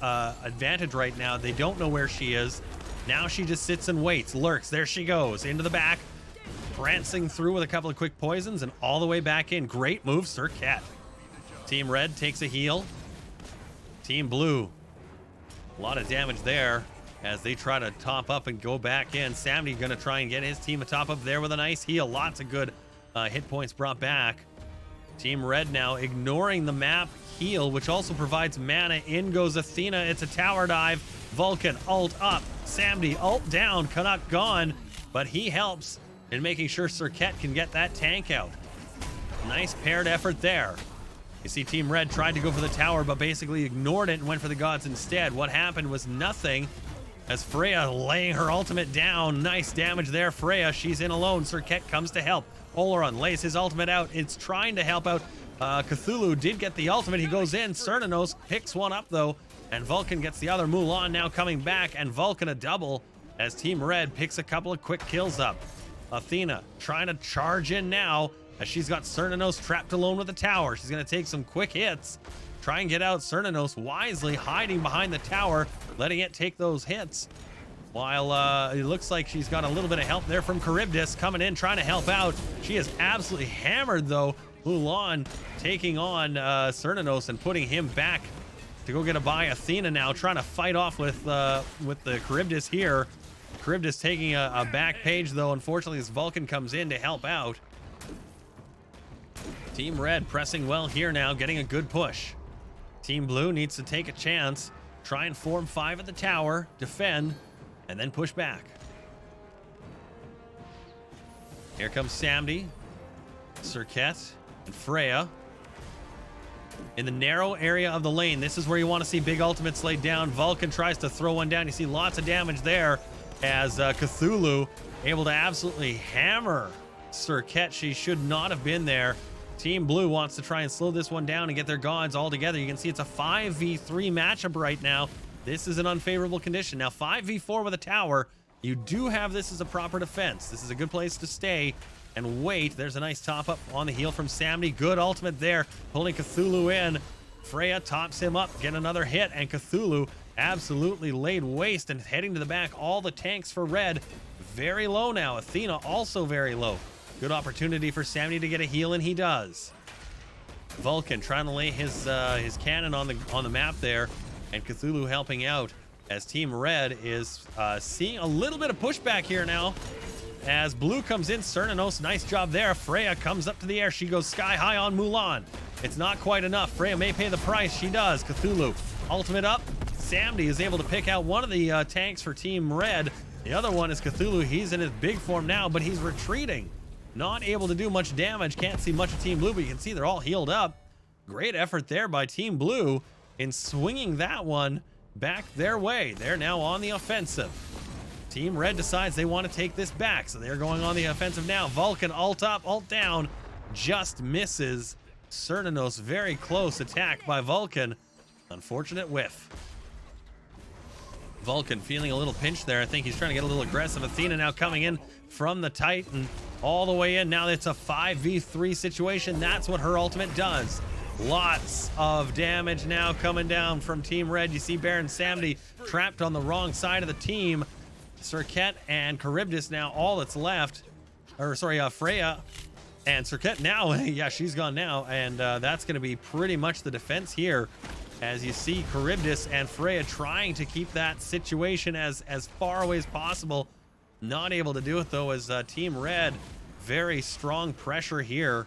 advantage right now. They don't know where she is. Now she just sits and waits, lurks. There she goes, into the back, prancing through with a couple of quick poisons and all the way back in. Great move, Circuit. Team Red takes a heal. Team Blue, a lot of damage there as they try to top up and go back in. Sammy going to try and get his team a top up there with a nice heal. Lots of good hit points brought back. Team Red now ignoring the map heal, which also provides mana. In goes Athena. It's a tower dive. Vulcan ult up. Samdi ult down. Canuck gone, but he helps in making sure Circuit can get that tank out. Nice paired effort there. You see Team Red tried to go for the tower, but basically ignored it and went for the gods instead. What happened was nothing, as Freya laying her ultimate down. Nice damage there, Freya. She's in alone. Circuit comes to help. Oleron lays his ultimate out. It's trying to help out. Cthulhu did get the ultimate. He goes in. Cernanos picks one up, though, and Vulcan gets the other. Mulan now coming back, and Vulcan a double as Team Red picks a couple of quick kills up. Athena trying to charge in now as she's got Cernanos trapped alone with the tower. She's going to take some quick hits. Try and get out. Cernanos wisely hiding behind the tower, letting it take those hits. While it looks like she's got a little bit of help there from Charybdis coming in, trying to help out. She is absolutely hammered, though. Mulan taking on Cernanos and putting him back to go get a buy. Athena now trying to fight off with the Charybdis here. Charybdis taking a back page, though, unfortunately, as Vulcan comes in to help out. Team Red pressing well here now, getting a good push. Team Blue needs to take a chance, try and form 5 at the tower, defend, and then push back. Here comes Samdi, Circuit, and Freya. In the narrow area of the lane, this is where you want to see big ultimates laid down. Vulcan tries to throw one down. You see lots of damage there as Cthulhu able to absolutely hammer Circuit. She should not have been there. Team Blue wants to try and slow this one down and get their gods all together. You can see it's a 5v3 matchup right now. This is an unfavorable condition. Now 5v4 with a tower. You do have this as a proper defense. This is a good place to stay and wait. There's a nice top up on the heel from Samdi. Good ultimate there, pulling Cthulhu in. Freya tops him up, get another hit, and Cthulhu absolutely laid waste and heading to the back. All the tanks for Red very low now. Athena also very low. Good opportunity for Samdi to get a heal, and he does. Vulcan trying to lay his cannon on the map there, and Cthulhu helping out as Team Red is seeing a little bit of pushback here now. As Blue comes in, Cernanos, nice job there. Freya comes up to the air. She goes sky high on Mulan. It's not quite enough. Freya may pay the price. She does. Cthulhu, ultimate up. Samdi is able to pick out one of the tanks for Team Red. The other one is Cthulhu. He's in his big form now, but he's retreating. Not able to do much damage. Can't see much of Team Blue, but you can see they're all healed up. Great effort there by Team Blue in swinging that one back their way. They're now on the offensive. Team Red decides they want to take this back, so they're going on the offensive now. Vulcan ult up, ult down, just misses. Cernanos very close attack by Vulcan. Unfortunate whiff. Vulcan feeling a little pinch there. I think he's trying to get a little aggressive. Athena now coming in from the Titan all the way in. Now it's a 5v3 situation. That's what her ultimate does. Lots of damage now coming down from Team Red. You see Baron Samdi trapped on the wrong side of the team. Circuit and Charybdis now all that's left. Or sorry, Freya and Circuit now. Yeah, she's gone now, and that's going to be pretty much the defense here as you see Charybdis and Freya trying to keep that situation as far away as possible. Not able to do it though, as Team Red, very strong pressure here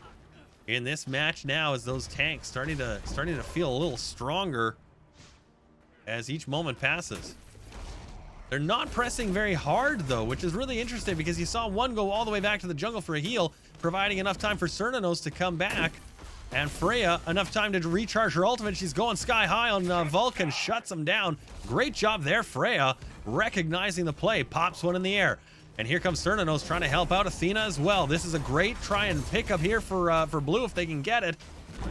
in this match now, as those tanks starting to feel a little stronger as each moment passes. They're not pressing very hard though, which is really interesting, because you saw one go all the way back to the jungle for a heal, providing enough time for Cernunnos to come back. And Freya, enough time to recharge her ultimate. She's going sky high on Vulcan, shuts him down. Great job there, Freya, recognizing the play, pops one in the air. And here comes Cernunnos trying to help out Athena as well. This is a great try and pick up here for Blue if they can get it.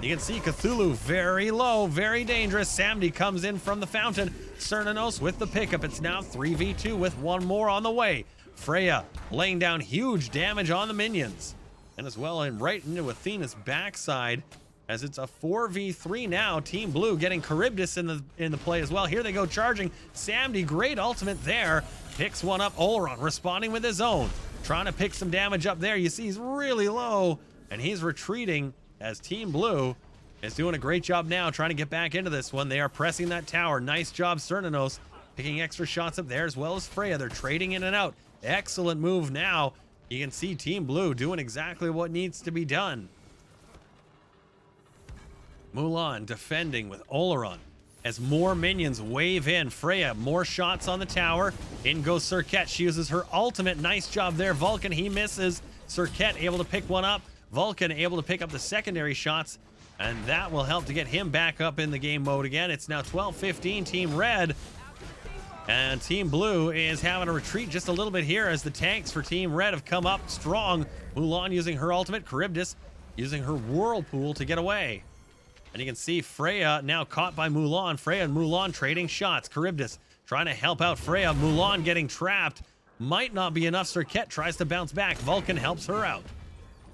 You can see Cthulhu very low, very dangerous. Samdi comes in from the fountain. Cernunnos with the pickup. It's now 3v2 with one more on the way. Freya laying down huge damage on the minions. And as well, and right into Athena's backside, as it's a 4v3 now. Team Blue getting Charybdis in the play as well. Here they go charging. Samdi, great ultimate there. Picks one up. Oleron responding with his own. Trying to pick some damage up there. You see he's really low, and he's retreating as Team Blue is doing a great job now trying to get back into this one. They are pressing that tower. Nice job, Cernunnos, picking extra shots up there, as well as Freya. They're trading in and out. Excellent move now. You can see Team Blue doing exactly what needs to be done. Mulan defending with Oleron as more minions wave in. Freya, more shots on the tower. In goes Serket. She uses her ultimate. Nice job there. Vulcan, he misses. Serket able to pick one up. Vulcan able to pick up the secondary shots, and that will help to get him back up in the game mode again. It's now 12-15 Team Red. And Team Blue is having a retreat just a little bit here, as the tanks for Team Red have come up strong. Mulan using her ultimate, Charybdis using her whirlpool to get away. And you can see Freya now caught by Mulan. Freya and Mulan trading shots. Charybdis trying to help out Freya. Mulan getting trapped. Might not be enough. Serket tries to bounce back. Vulcan helps her out.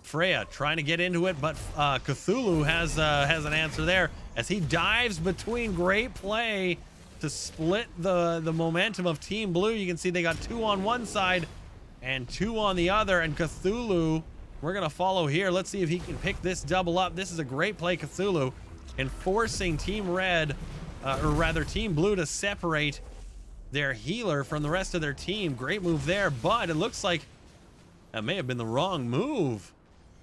Freya trying to get into it, but Cthulhu has an answer there as he dives between. Great play to split the momentum of Team Blue. You can see they got two on one side and two on the other, and Cthulhu, we're gonna follow here. Let's see if he can pick this double up. This is a great play, Cthulhu, and forcing Team Red, or rather Team Blue, to separate their healer from the rest of their team. Great move there, but it looks like that may have been the wrong move.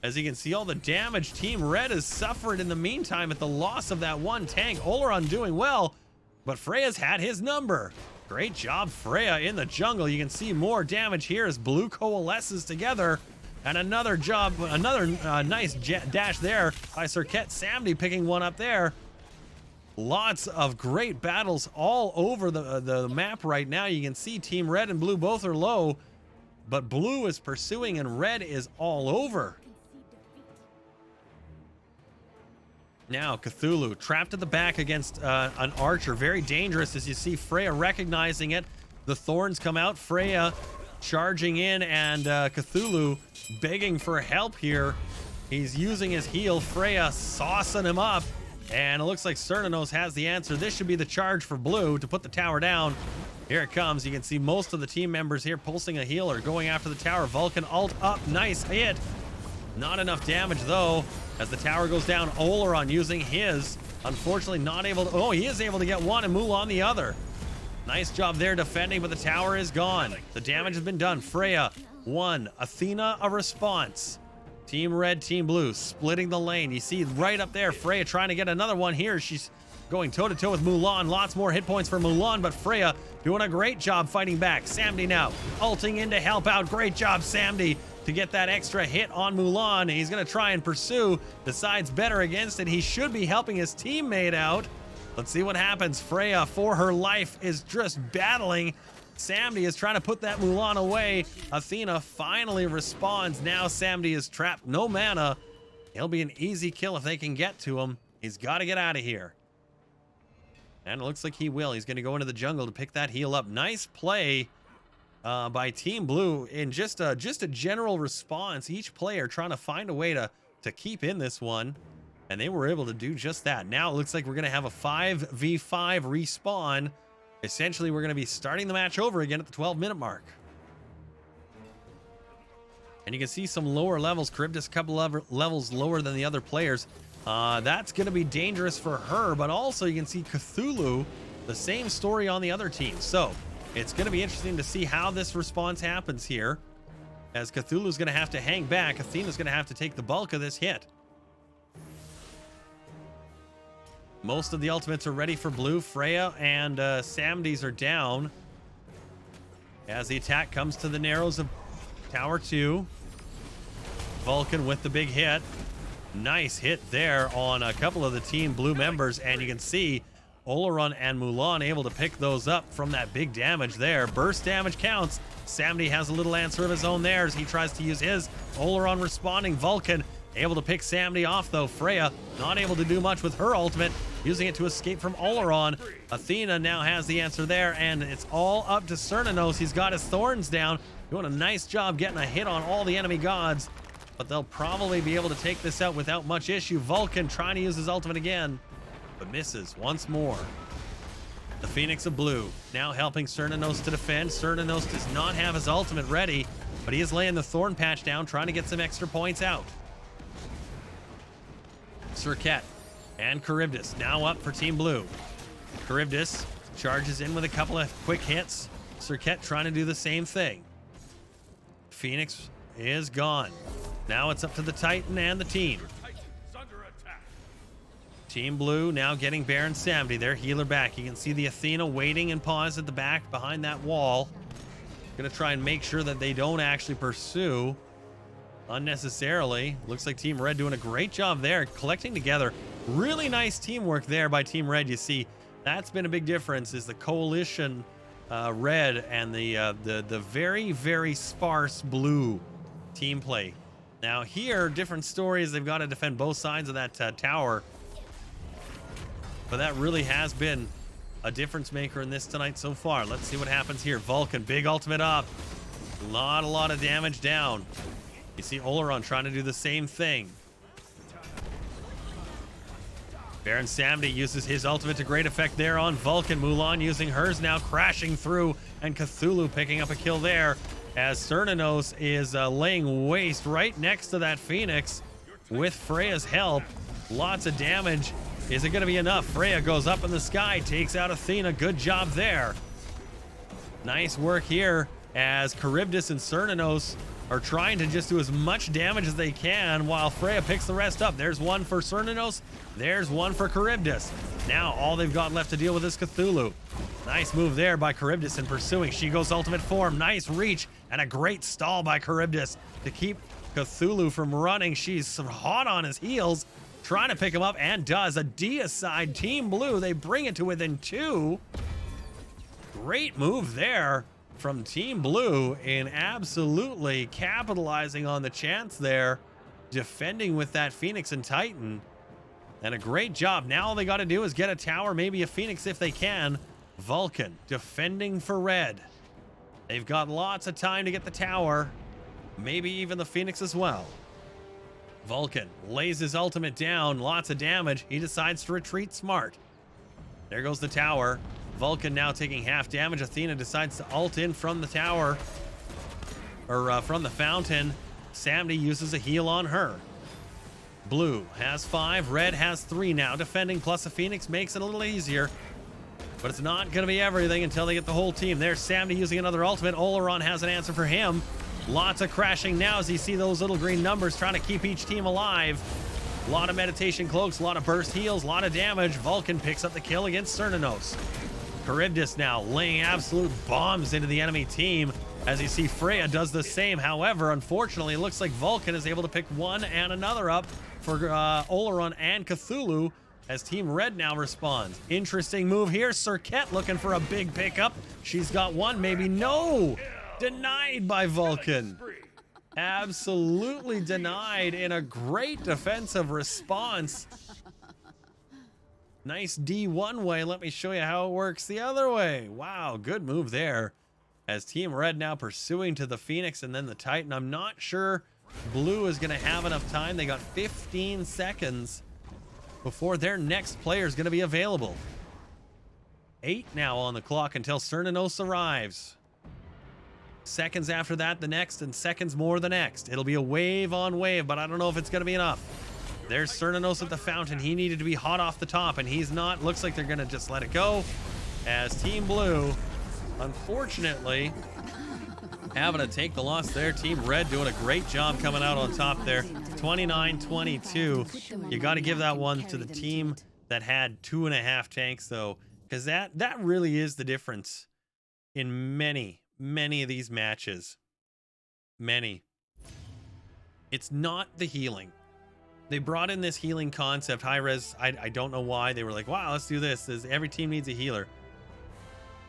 As you can see, all the damage Team Red has suffered in the meantime at the loss of that one tank. Oleron doing well, but Freya's had his number. Great job, Freya, in the jungle. You can see more damage here as Blue coalesces together. And another job, another nice dash there by Serket. Samdi picking one up there. Lots of great battles all over the map right now. You can see Team Red and Blue both are low, but Blue is pursuing and Red is all over. Now Cthulhu trapped at the back against an archer. Very dangerous, as you see Freya recognizing it. The thorns come out. Freya charging in, and Cthulhu begging for help here. He's using his heal. Freya saucing him up, and it looks like Cernunnos has the answer. This should be the charge for Blue to put the tower down. Here it comes. You can see most of the team members here pulsing a healer, going after the tower. Vulcan ult up. Nice hit. Not enough damage though, as the tower goes down. Oleron using his, unfortunately not able to, oh, he is able to get one and Mulan the other. Nice job there defending, but the tower is gone. The damage has been done. Freya, one. Athena, a response. Team Red, Team Blue, splitting the lane. You see right up there, Freya trying to get another one here. She's going toe-to-toe with Mulan. Lots more hit points for Mulan, but Freya doing a great job fighting back. Samdi now ulting in to help out. Great job, Samdi, to get that extra hit on Mulan. He's going to try and pursue. Decides better against it. He should be helping his teammate out. Let's see what happens. Freya, for her life, is just battling. Samdi is trying to put that Mulan away. Athena finally responds. Now Samdi is trapped. No mana. He'll be an easy kill if they can get to him. He's got to get out of here. And it looks like he will. He's going to go into the jungle to pick that heal up. Nice play by Team Blue in just a general response. Each player trying to find a way to keep in this one, and they were able to do just that. Now it looks like we're going to have a 5v5 respawn. Essentially, we're going to be starting the match over again at the 12-minute mark. And you can see some lower levels. Charybdis a couple of levels lower than the other players. That's going to be dangerous for her, but also you can see Cthulhu, the same story on the other team. So it's going to be interesting to see how this response happens here, as Cthulhu's going to have to hang back. Athena's going to have to take the bulk of this hit. Most of the ultimates are ready for blue. Freya and Samdi's are down as the attack comes to the narrows of Tower 2. Vulcan with the big hit. Nice hit there on a couple of the Team Blue members, and you can see Oleron and Mulan able to pick those up from that big damage there. Burst damage counts. Samdi has a little answer of his own there as he tries to use his. Oleron responding. Vulcan able to pick Samdi off, though. Freya not able to do much with her ultimate, using it to escape from Oleron. Athena now has the answer there, and it's all up to Cernunnos. He's got his thorns down, doing a nice job getting a hit on all the enemy gods, but they'll probably be able to take this out without much issue. Vulcan trying to use his ultimate again, but misses once more. The Phoenix of Blue now helping Cernunnos to defend. Cernunnos does not have his ultimate ready, but he is laying the thorn patch down, trying to get some extra points out. Serket and Charybdis now up for Team Blue. Charybdis charges in with a couple of quick hits. Serket trying to do the same thing. Phoenix is gone. Now it's up to the Titan and the team. Team Blue now getting Baron Samdi, their healer, back. You can see the Athena waiting in pause at the back behind that wall. Gonna try and make sure that they don't actually pursue unnecessarily. Looks like Team Red doing a great job there, collecting together. Really nice teamwork there by Team Red. You see, that's been a big difference, is the coalition red and the very, very sparse blue team play. Now here, different stories. They've got to defend both sides of that tower. But that really has been a difference maker in this tonight so far. Let's see what happens here. Vulcan, big ultimate up. A lot of damage down. You see Oleron trying to do the same thing. Baron Samdi uses his ultimate to great effect there on Vulcan. Mulan using hers now, crashing through, and Cthulhu picking up a kill there as Cernunnos is laying waste right next to that Phoenix with Freya's help. Lots of damage. Is it going to be enough? Freya goes up in the sky, takes out Athena. Good job there. Nice work here as Charybdis and Cernunnos are trying to just do as much damage as they can while Freya picks the rest up. There's one for Cernunnos. There's one for Charybdis. Now all they've got left to deal with is Cthulhu. Nice move there by Charybdis in pursuing. She goes ultimate form. Nice reach and a great stall by Charybdis to keep Cthulhu from running. She's hot on his heels, trying to pick him up, and does. A deicide. Team Blue, they bring it to within 2. Great move there from Team Blue in absolutely capitalizing on the chance there, defending with that Phoenix and Titan. And a great job. Now all they got to do is get a tower, maybe a Phoenix if they can. Vulcan defending for red. They've got lots of time to get the tower, maybe even the Phoenix as well. Vulcan lays his ultimate down, lots of damage. He decides to retreat smart. There goes the tower. Vulcan now taking half damage. Athena decides to ult in from the tower, or from the fountain. Samdi uses a heal on her. Blue has 5, red has 3 now. Defending plus a Phoenix makes it a little easier, but it's not going to be everything until they get the whole team. There's Samdi using another ultimate. Oleron has an answer for him. Lots of crashing now as you see those little green numbers trying to keep each team alive. A lot of meditation cloaks, a lot of burst heals, a lot of damage. Vulcan picks up the kill against Cernunnos. Charybdis now laying absolute bombs into the enemy team as you see Freya does the same. However, unfortunately, it looks like Vulcan is able to pick one and another up for Oleron and Cthulhu as Team Red now responds. Interesting move here. Serket looking for a big pickup. She's got one, maybe. No! Denied by Vulcan. Absolutely denied in a great defensive response. Nice D1 way. Let me show you how it works the other way. Wow, good move there. As Team Red now pursuing to the Phoenix and then the Titan. I'm not sure Blue is going to have enough time. They got 15 seconds before their next player is going to be available. 8 now on the clock until Cernunnos arrives. Seconds after that, the next, and seconds more the next. It'll be a wave on wave, but I don't know if it's going to be enough. There's Cernanos at the fountain. He needed to be hot off the top, and he's not. Looks like they're going to just let it go as Team Blue, unfortunately, having to take the loss there. Team Red doing a great job coming out on top there. 29-22. You got to give that one to the team that had 2.5 tanks, though, because that really is the difference in many of these matches. Many. It's not the healing. They brought in this healing concept, high res. I don't know why. They were like, wow, let's do this. Every team needs a healer.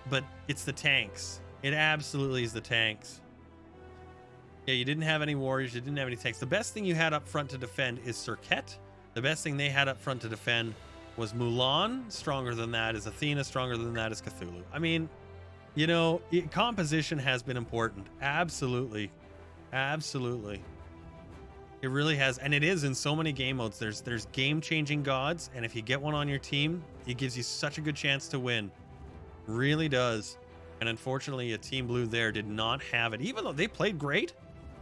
But it's the tanks. It absolutely is the tanks. Yeah, you didn't have any warriors. You didn't have any tanks. The best thing you had up front to defend is Serket. The best thing they had up front to defend was Mulan. Stronger than that is Athena. Stronger than that is Cthulhu. I mean, you know, composition has been important. Absolutely. Absolutely. It really has, and it is in so many game modes. There's game-changing gods, and if you get one on your team, it gives you such a good chance to win. Really does. And unfortunately, a Team Blue there did not have it, even though they played great.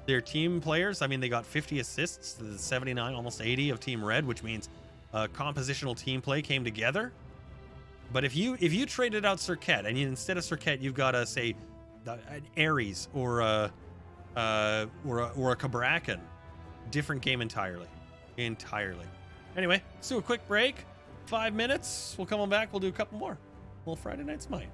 Their team players, I mean, they got 50 assists to the 79, almost 80 of Team Red, which means compositional team play came together. But if you traded out Serket, and instead of Serket, you've got say an Ares or a Kabrakan. Different game entirely. Anyway, let's do a quick break. 5 minutes. We'll come on back. We'll do a couple more. Well, Friday Night Smite.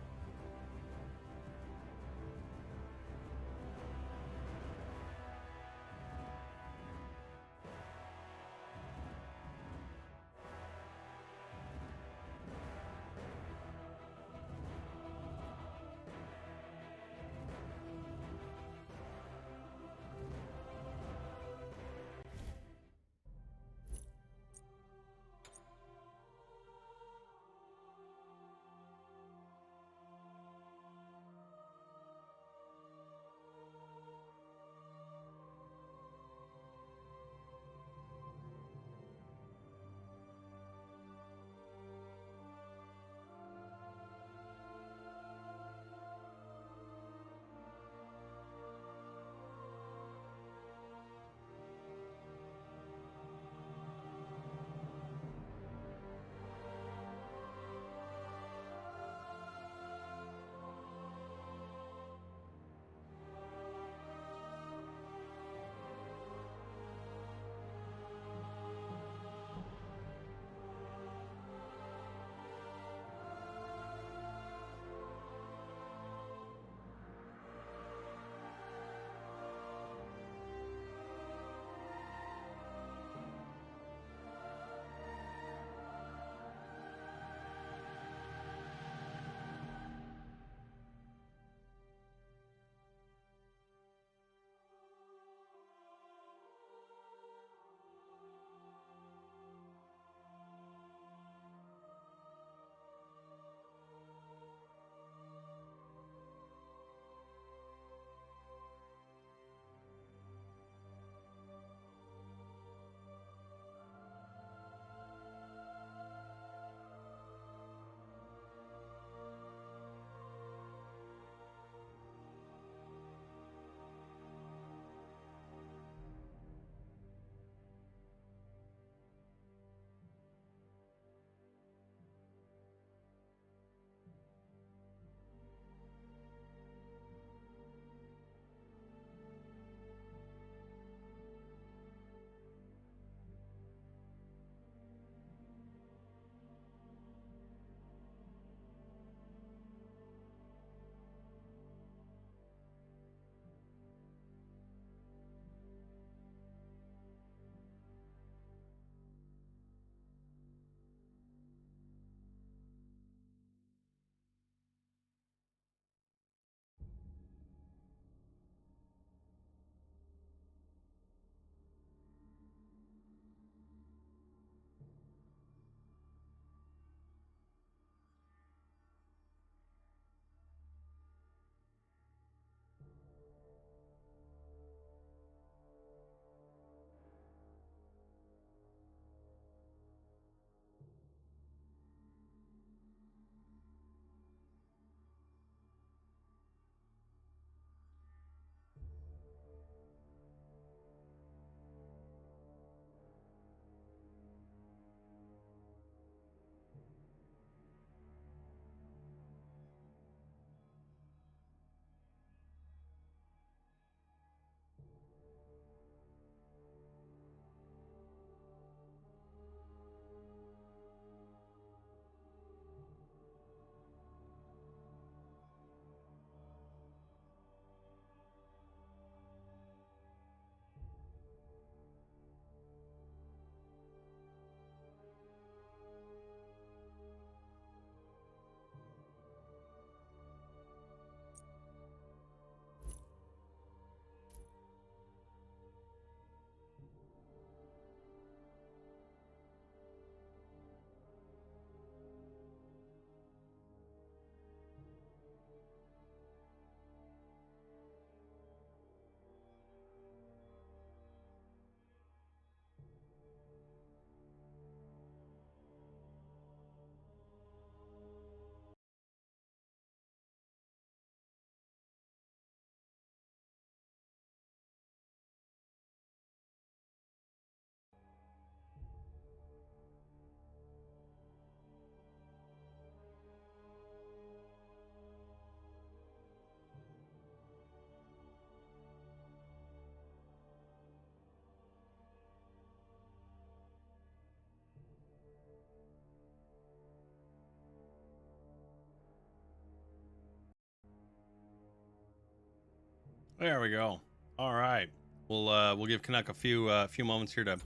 There we go. All right. We'll give Canuck a few moments here to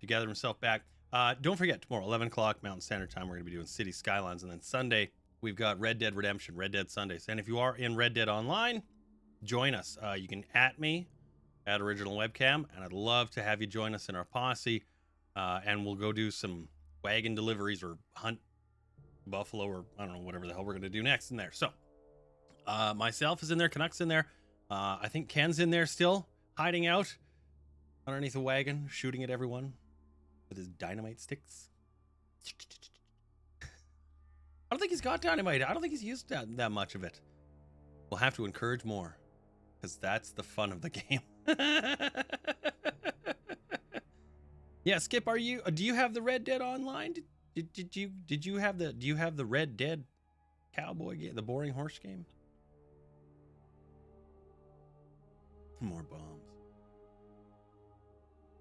gather himself back. Don't forget, tomorrow, 11 o'clock Mountain Standard Time, we're going to be doing City Skylines. And then Sunday, we've got Red Dead Redemption, Red Dead Sundays. And if you are in Red Dead Online, join us. You can @ me at Original Webcam, and I'd love to have you join us in our posse. And we'll go do some wagon deliveries or hunt buffalo or I don't know, whatever the hell we're going to do next in there. So myself is in there, Canuck's in there. I think Ken's in there still, hiding out underneath a wagon, shooting at everyone with his dynamite sticks. I don't think he's got dynamite. I don't think he's used that much of it. We'll have to encourage more, because that's the fun of the game. Yeah, Skip, do you have the Red Dead Online? Do you have the Red Dead cowboy game, the boring horse game? More bombs.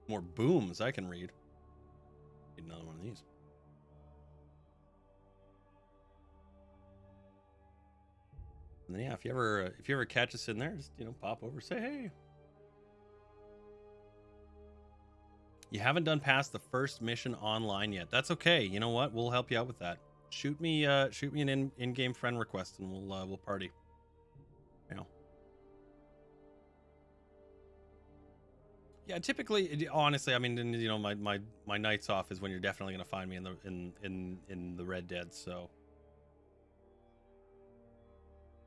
More booms I can read. Need another one of these. And then yeah, if you ever catch us in there, just pop over, say hey. You haven't done past the first mission online yet. That's okay. You know what? We'll help you out with that. Shoot me an in-game friend request, and we'll party. Yeah, typically, honestly, I mean, my nights off is when you're definitely gonna find me in the Red Dead. So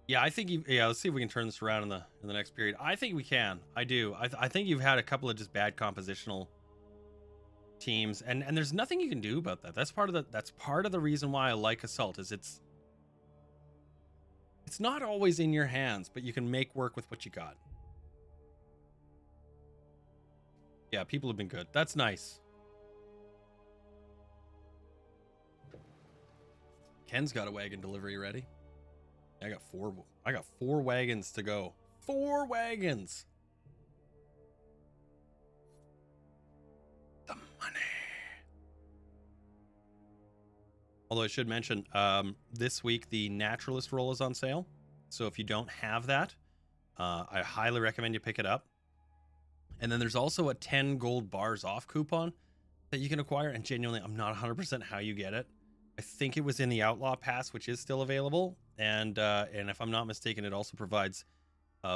yeah, I think let's see if we can turn this around in the next period. I think we can. I do. I think you've had a couple of just bad compositional teams, and there's nothing you can do about that. That's part of the reason why I like Assault, is it's not always in your hands, but you can make work with what you got. Yeah, people have been good. That's nice. Ken's got a wagon delivery ready. I got four wagons to go. 4 wagons. The money. Although I should mention, this week the Naturalist roll is on sale. So if you don't have that, I highly recommend you pick it up. And then there's also a 10 gold bars off coupon that you can acquire. And genuinely, I'm not 100% how you get it. I think it was in the Outlaw Pass, which is still available. And if I'm not mistaken, it also provides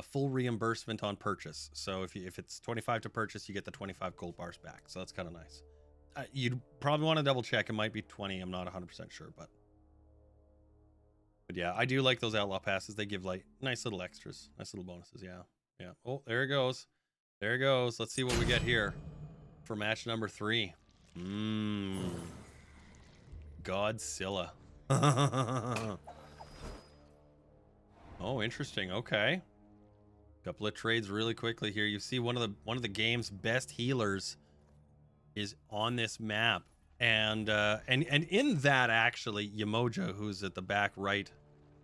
full reimbursement on purchase. So if it's 25 to purchase, you get the 25 gold bars back. So that's kind of nice. You'd probably want to double check. It might be 20. I'm not 100% sure, but yeah, I do like those Outlaw Passes. They give like nice little extras, nice little bonuses. Yeah. Oh, there it goes. There it goes. Let's see what we get here for match number 3. Godzilla. Oh, interesting. Okay. Couple of trades really quickly here. You see one of the game's best healers is on this map. And in that, actually, Yamoja, who's at the back right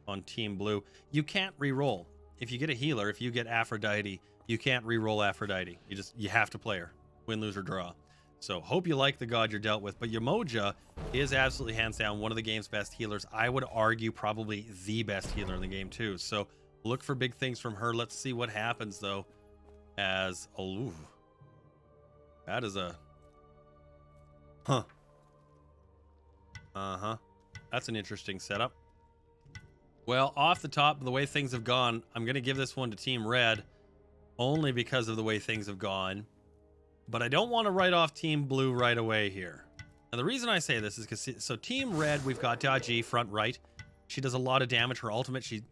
on Team Blue, you can't re-roll. If you get a healer, if you get Aphrodite, you can't re-roll Aphrodite. You have to play her. Win, lose, or draw. So hope you like the god you're dealt with. But Yamoja is absolutely hands down one of the game's best healers. I would argue probably the best healer in the game too. So look for big things from her. Let's see what happens though. As that is a that's an interesting setup. Well, off the top, the way things have gone, I'm gonna give this one to Team Red, only because of the way things have gone. But I don't want to write off Team Blue right away here. Now, the reason I say this is because, so Team Red, we've got Daji front right. She does a lot of damage. Her ultimate, she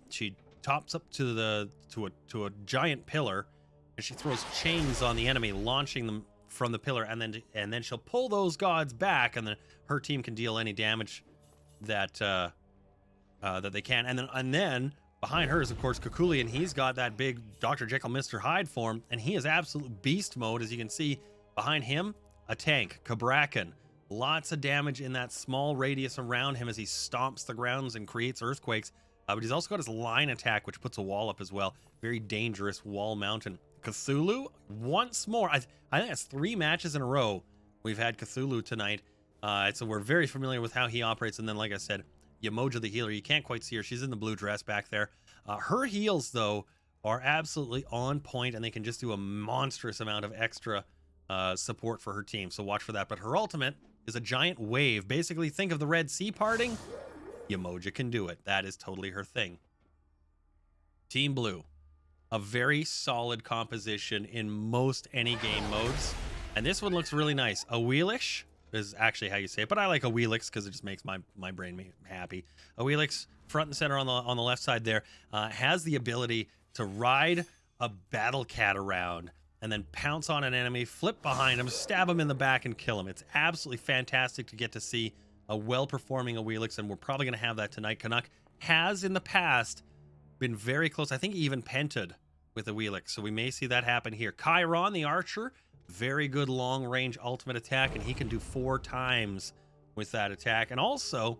tops up to a giant pillar, and she throws chains on the enemy, launching them from the pillar, and then she'll pull those gods back, and then her team can deal any damage that that they can. And then behind her is, of course, Kukuli, and he's got that big Dr. Jekyll, Mr. Hyde form, and he is absolute beast mode. As you can see behind him, a tank, Kabrakan. Lots of damage in that small radius around him as he stomps the grounds and creates earthquakes. But he's also got his line attack, which puts a wall up as well. Very dangerous wall mountain. Cthulhu, once more. I think that's 3 matches in a row we've had Cthulhu tonight. So we're very familiar with how he operates. And then, like I said, Yamoja the healer, you can't quite see her. She's in the blue dress back there. Her heals, though, are absolutely on point, and they can just do a monstrous amount of extra support for her team. So watch for that. But her ultimate is a giant wave. Basically, think of the Red Sea parting. Yemoja can do it. That is totally her thing. Team Blue, a very solid composition in most any game modes. And this one looks really nice. A Wheelish is actually how you say it, but I like a Wheelix because it just makes my brain happy. A Wheelix, front and center on the left side there, has the ability to ride a battle cat around and then pounce on an enemy, flip behind him, stab him in the back, and kill him. It's absolutely fantastic to get to see a well-performing Wheelix, and we're probably going to have that tonight. Canuck has in the past been very close. I think he even pented with a Wheelix, so we may see that happen here. Chiron, the archer, very good long-range ultimate attack, and he can do 4 times with that attack. And also,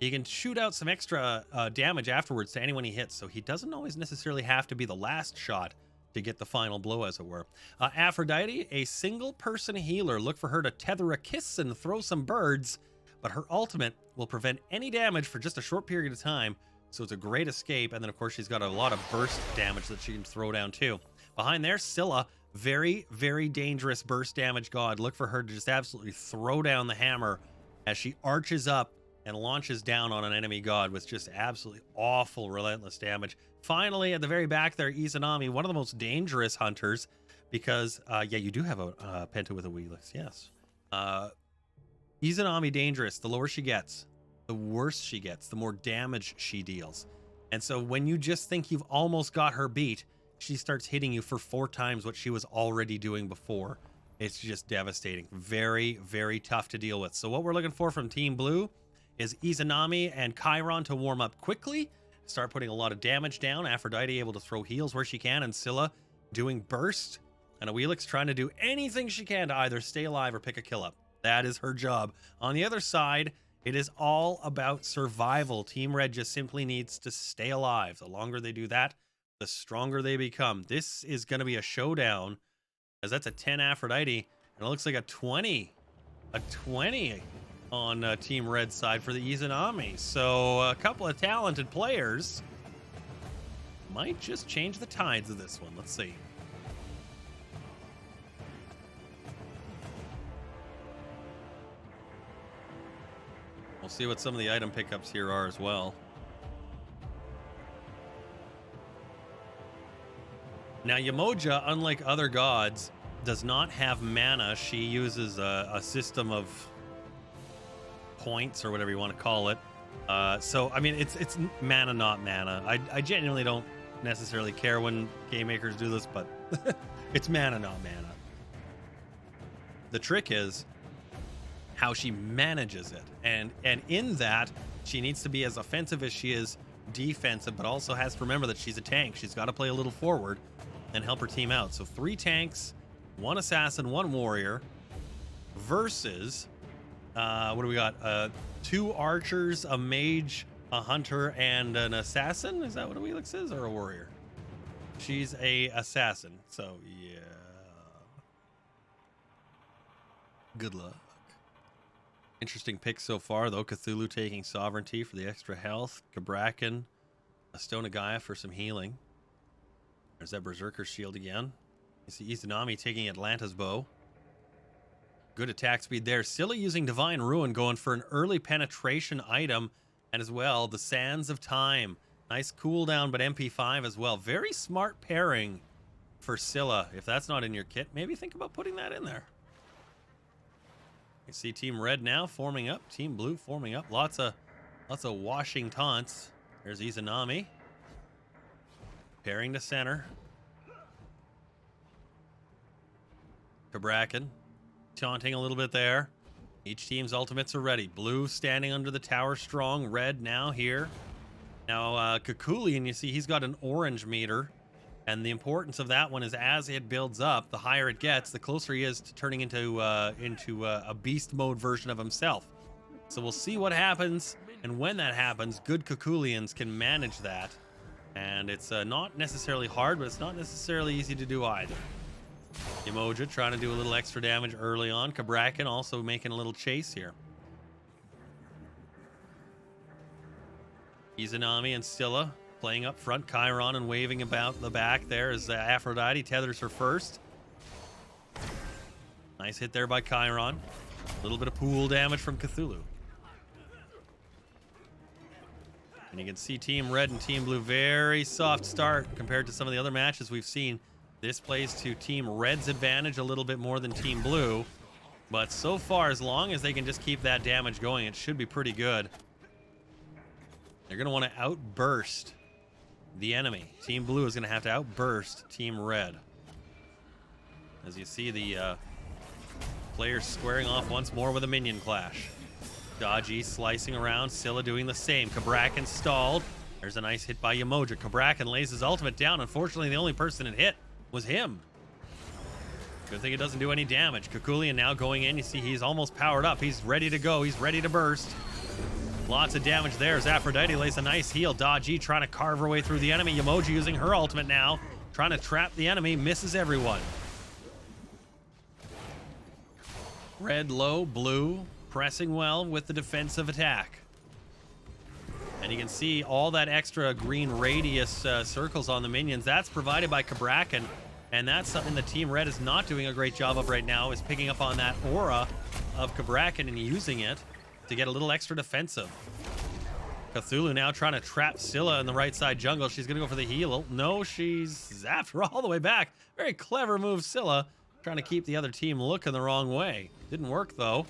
he can shoot out some extra damage afterwards to anyone he hits, so he doesn't always necessarily have to be the last shot to get the final blow, as it were. Aphrodite, a single-person healer. Look for her to tether a kiss and throw some birds, but her ultimate will prevent any damage for just a short period of time, so it's a great escape. And then, of course, she's got a lot of burst damage that she can throw down, too. Behind there, Scylla, very, very dangerous burst damage god. Look for her to just absolutely throw down the hammer as she arches up and launches down on an enemy god with just absolutely awful, relentless damage. Finally, at the very back there, Izanami, one of the most dangerous hunters, because, yeah, you do have a Penta with a Wheelix, yes. Izanami dangerous. The lower she gets, the worse she gets, the more damage she deals. And so when you just think you've almost got her beat, she starts hitting you for 4 times what she was already doing before. It's just devastating. Very, very tough to deal with. So what we're looking for from Team Blue is Izanami and Chiron to warm up quickly, start putting a lot of damage down. Aphrodite able to throw heals where she can, and Scylla doing burst, and a Wheelix trying to do anything she can to either stay alive or pick a kill up. That is her job. On the other side, it is all about survival. Team Red just simply needs to stay alive. The longer they do that, the stronger they become. This is going to be a showdown, as that's a 10 Aphrodite, and it looks like a 20 on Team Red's side for the Izanami. So a couple of talented players might just change the tides of this one. Let's see. We'll see what some of the item pickups here are as well. Now, Yemoja, unlike other gods, does not have mana. She uses a system of points, or whatever you want to call it. So, I mean, it's mana, not mana. I genuinely don't necessarily care when game makers do this, but it's mana, not mana. The trick is how she manages it. And in that, she needs to be as offensive as she is defensive, but also has to remember that she's a tank. She's got to play a little forward and help her team out. So 3 tanks, 1 assassin, 1 warrior, versus what do we got? 2 archers, a mage, a hunter, and an assassin. Is that what a Wheelix is, or a warrior? She's a assassin. So yeah, good luck. Interesting pick so far, though. Cthulhu taking Sovereignty for the extra health. Gabrakan, a Stone of Gaia for some healing. There's that Berserker shield again. You see Izanami taking Atlanta's bow. Good attack speed there. Scylla using Divine Ruin, going for an early penetration item. And as well, the Sands of Time. Nice cooldown, but MP5 as well. Very smart pairing for Scylla. If that's not in your kit, maybe think about putting that in there. You see Team Red now forming up. Team Blue forming up. Lots of washing taunts. There's Izanami. Pairing to center. Gabrakan taunting a little bit there. Each team's ultimates are ready. Blue standing under the tower strong. Red now here. Now Kukulian, you see he's got an orange meter. And the importance of that one is as it builds up, the higher it gets, the closer he is to turning into a beast mode version of himself. So we'll see what happens, and when that happens, good Kukulians can manage that. And it's not necessarily hard, but it's not necessarily easy to do either. Yemoja trying to do a little extra damage early on. Gabrakan also making a little chase here. Izanami and Scylla playing up front. Chiron and waving about the back there as Aphrodite tethers her first. Nice hit there by Chiron. A little bit of pool damage from Cthulhu. And you can see Team Red and Team Blue, very soft start compared to some of the other matches we've seen. This plays to Team Red's advantage a little bit more than Team Blue. But so far, as long as they can just keep that damage going, it should be pretty good. They're going to want to outburst the enemy. Team Blue is going to have to outburst Team Red. As you see the players squaring off once more with a minion clash. Dodgy slicing around, Scylla doing the same. Kabrakan stalled. There's a nice hit by Yamoja. Kabrakan lays his ultimate down. Unfortunately, the only person it hit was him. Good thing it doesn't do any damage. Kukulian now going in. You see he's almost powered up. He's ready to go. He's ready to burst. Lots of damage there as Aphrodite lays a nice heal. Dodgy trying to carve her way through the enemy. Yamoja using her ultimate now. Trying to trap the enemy. Misses everyone. Red low, blue pressing well with the defensive attack. And you can see all that extra green radius circles on the minions. That's provided by Kabrakan. And that's something the Team Red is not doing a great job of right now, is picking up on that aura of Kabrakan and using it to get a little extra defensive. Cthulhu now trying to trap Scylla in the right side jungle. She's going to go for the heal. No, she's zapped her all the way back. Very clever move, Scylla. Trying to keep the other team looking the wrong way. Didn't work, though,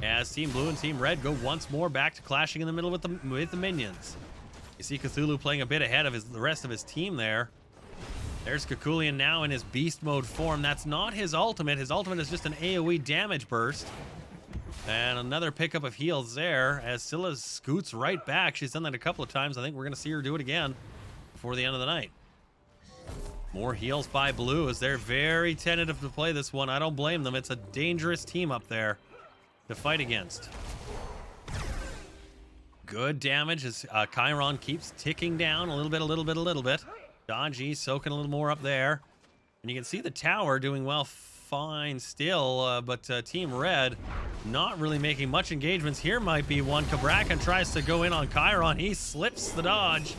as Team Blue and Team Red go once more back to clashing in the middle with the minions. You see Cthulhu playing a bit ahead of the rest of his team there. There's Kukulian now in his beast mode form. That's not his ultimate. His ultimate is just an AoE damage burst. And another pickup of heals there as Scylla scoots right back. She's done that a couple of times. I think we're going to see her do it again before the end of the night. More heals by Blue as they're very tentative to play this one. I don't blame them. It's a dangerous team up there to fight against. Good damage as Chiron keeps ticking down a little bit. Dodgy soaking a little more up there. And you can see the tower doing well fine still, but Team Red not really making much engagements. Here might be one. Kabrakan tries to go in on Chiron. He slips the dodge.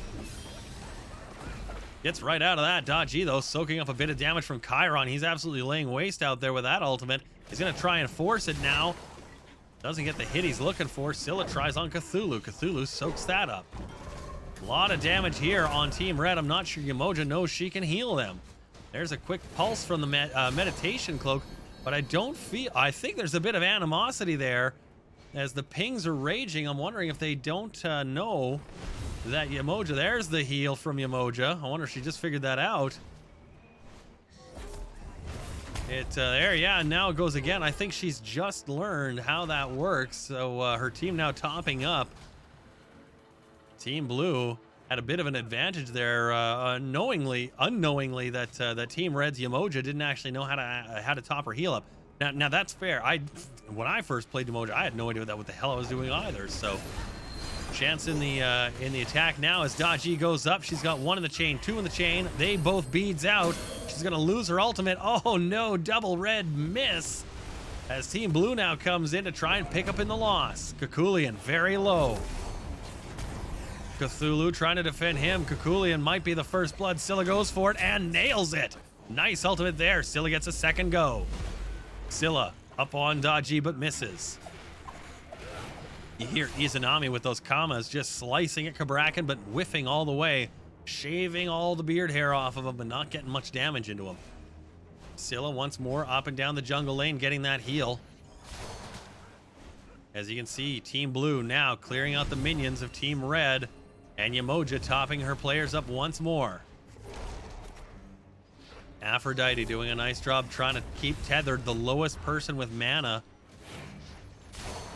Gets right out of that. Dodgy, though, soaking up a bit of damage from Chiron. He's absolutely laying waste out there with that ultimate. He's going to try and force it now. Doesn't get the hit he's looking for. Scylla tries on Cthulhu. Cthulhu soaks that up. A lot of damage here on Team Red. I'm not sure Yamoja knows she can heal them. There's a quick pulse from the meditation cloak, but I think there's a bit of animosity there as the pings are raging. I'm wondering if they don't know that Yamoja, there's the heal from Yamoja. I wonder if she just figured that out. There, yeah, and now it goes again. I think she's just learned how that works. So her team now topping up. Team Blue had a bit of an advantage there, unknowingly that that Team Red's Yamoja didn't actually know how to top her heal up. Now that's fair. When I first played Yamoja, I had no idea what the hell I was doing either. So chance in the attack now as Dodgy goes up. She's got one in the chain, two in the chain. They both beads out. She's gonna lose her ultimate. Oh no, double red miss. As Team Blue now comes in to try and pick up in the loss. Kukulian very low. Cthulhu trying to defend him. Kukulian might be the first blood. Scylla goes for it and nails it. Nice ultimate there. Scylla gets a second go. Scylla up on Dodgy but misses. You hear Izanami with those commas just slicing at Kabrakan but whiffing all the way. Shaving all the beard hair off of him but not getting much damage into him. Scylla once more up and down the jungle lane getting that heal. As you can see, Team Blue now clearing out the minions of Team Red. And Yamoja topping her players up once more. Aphrodite doing a nice job trying to keep tethered the lowest person with mana.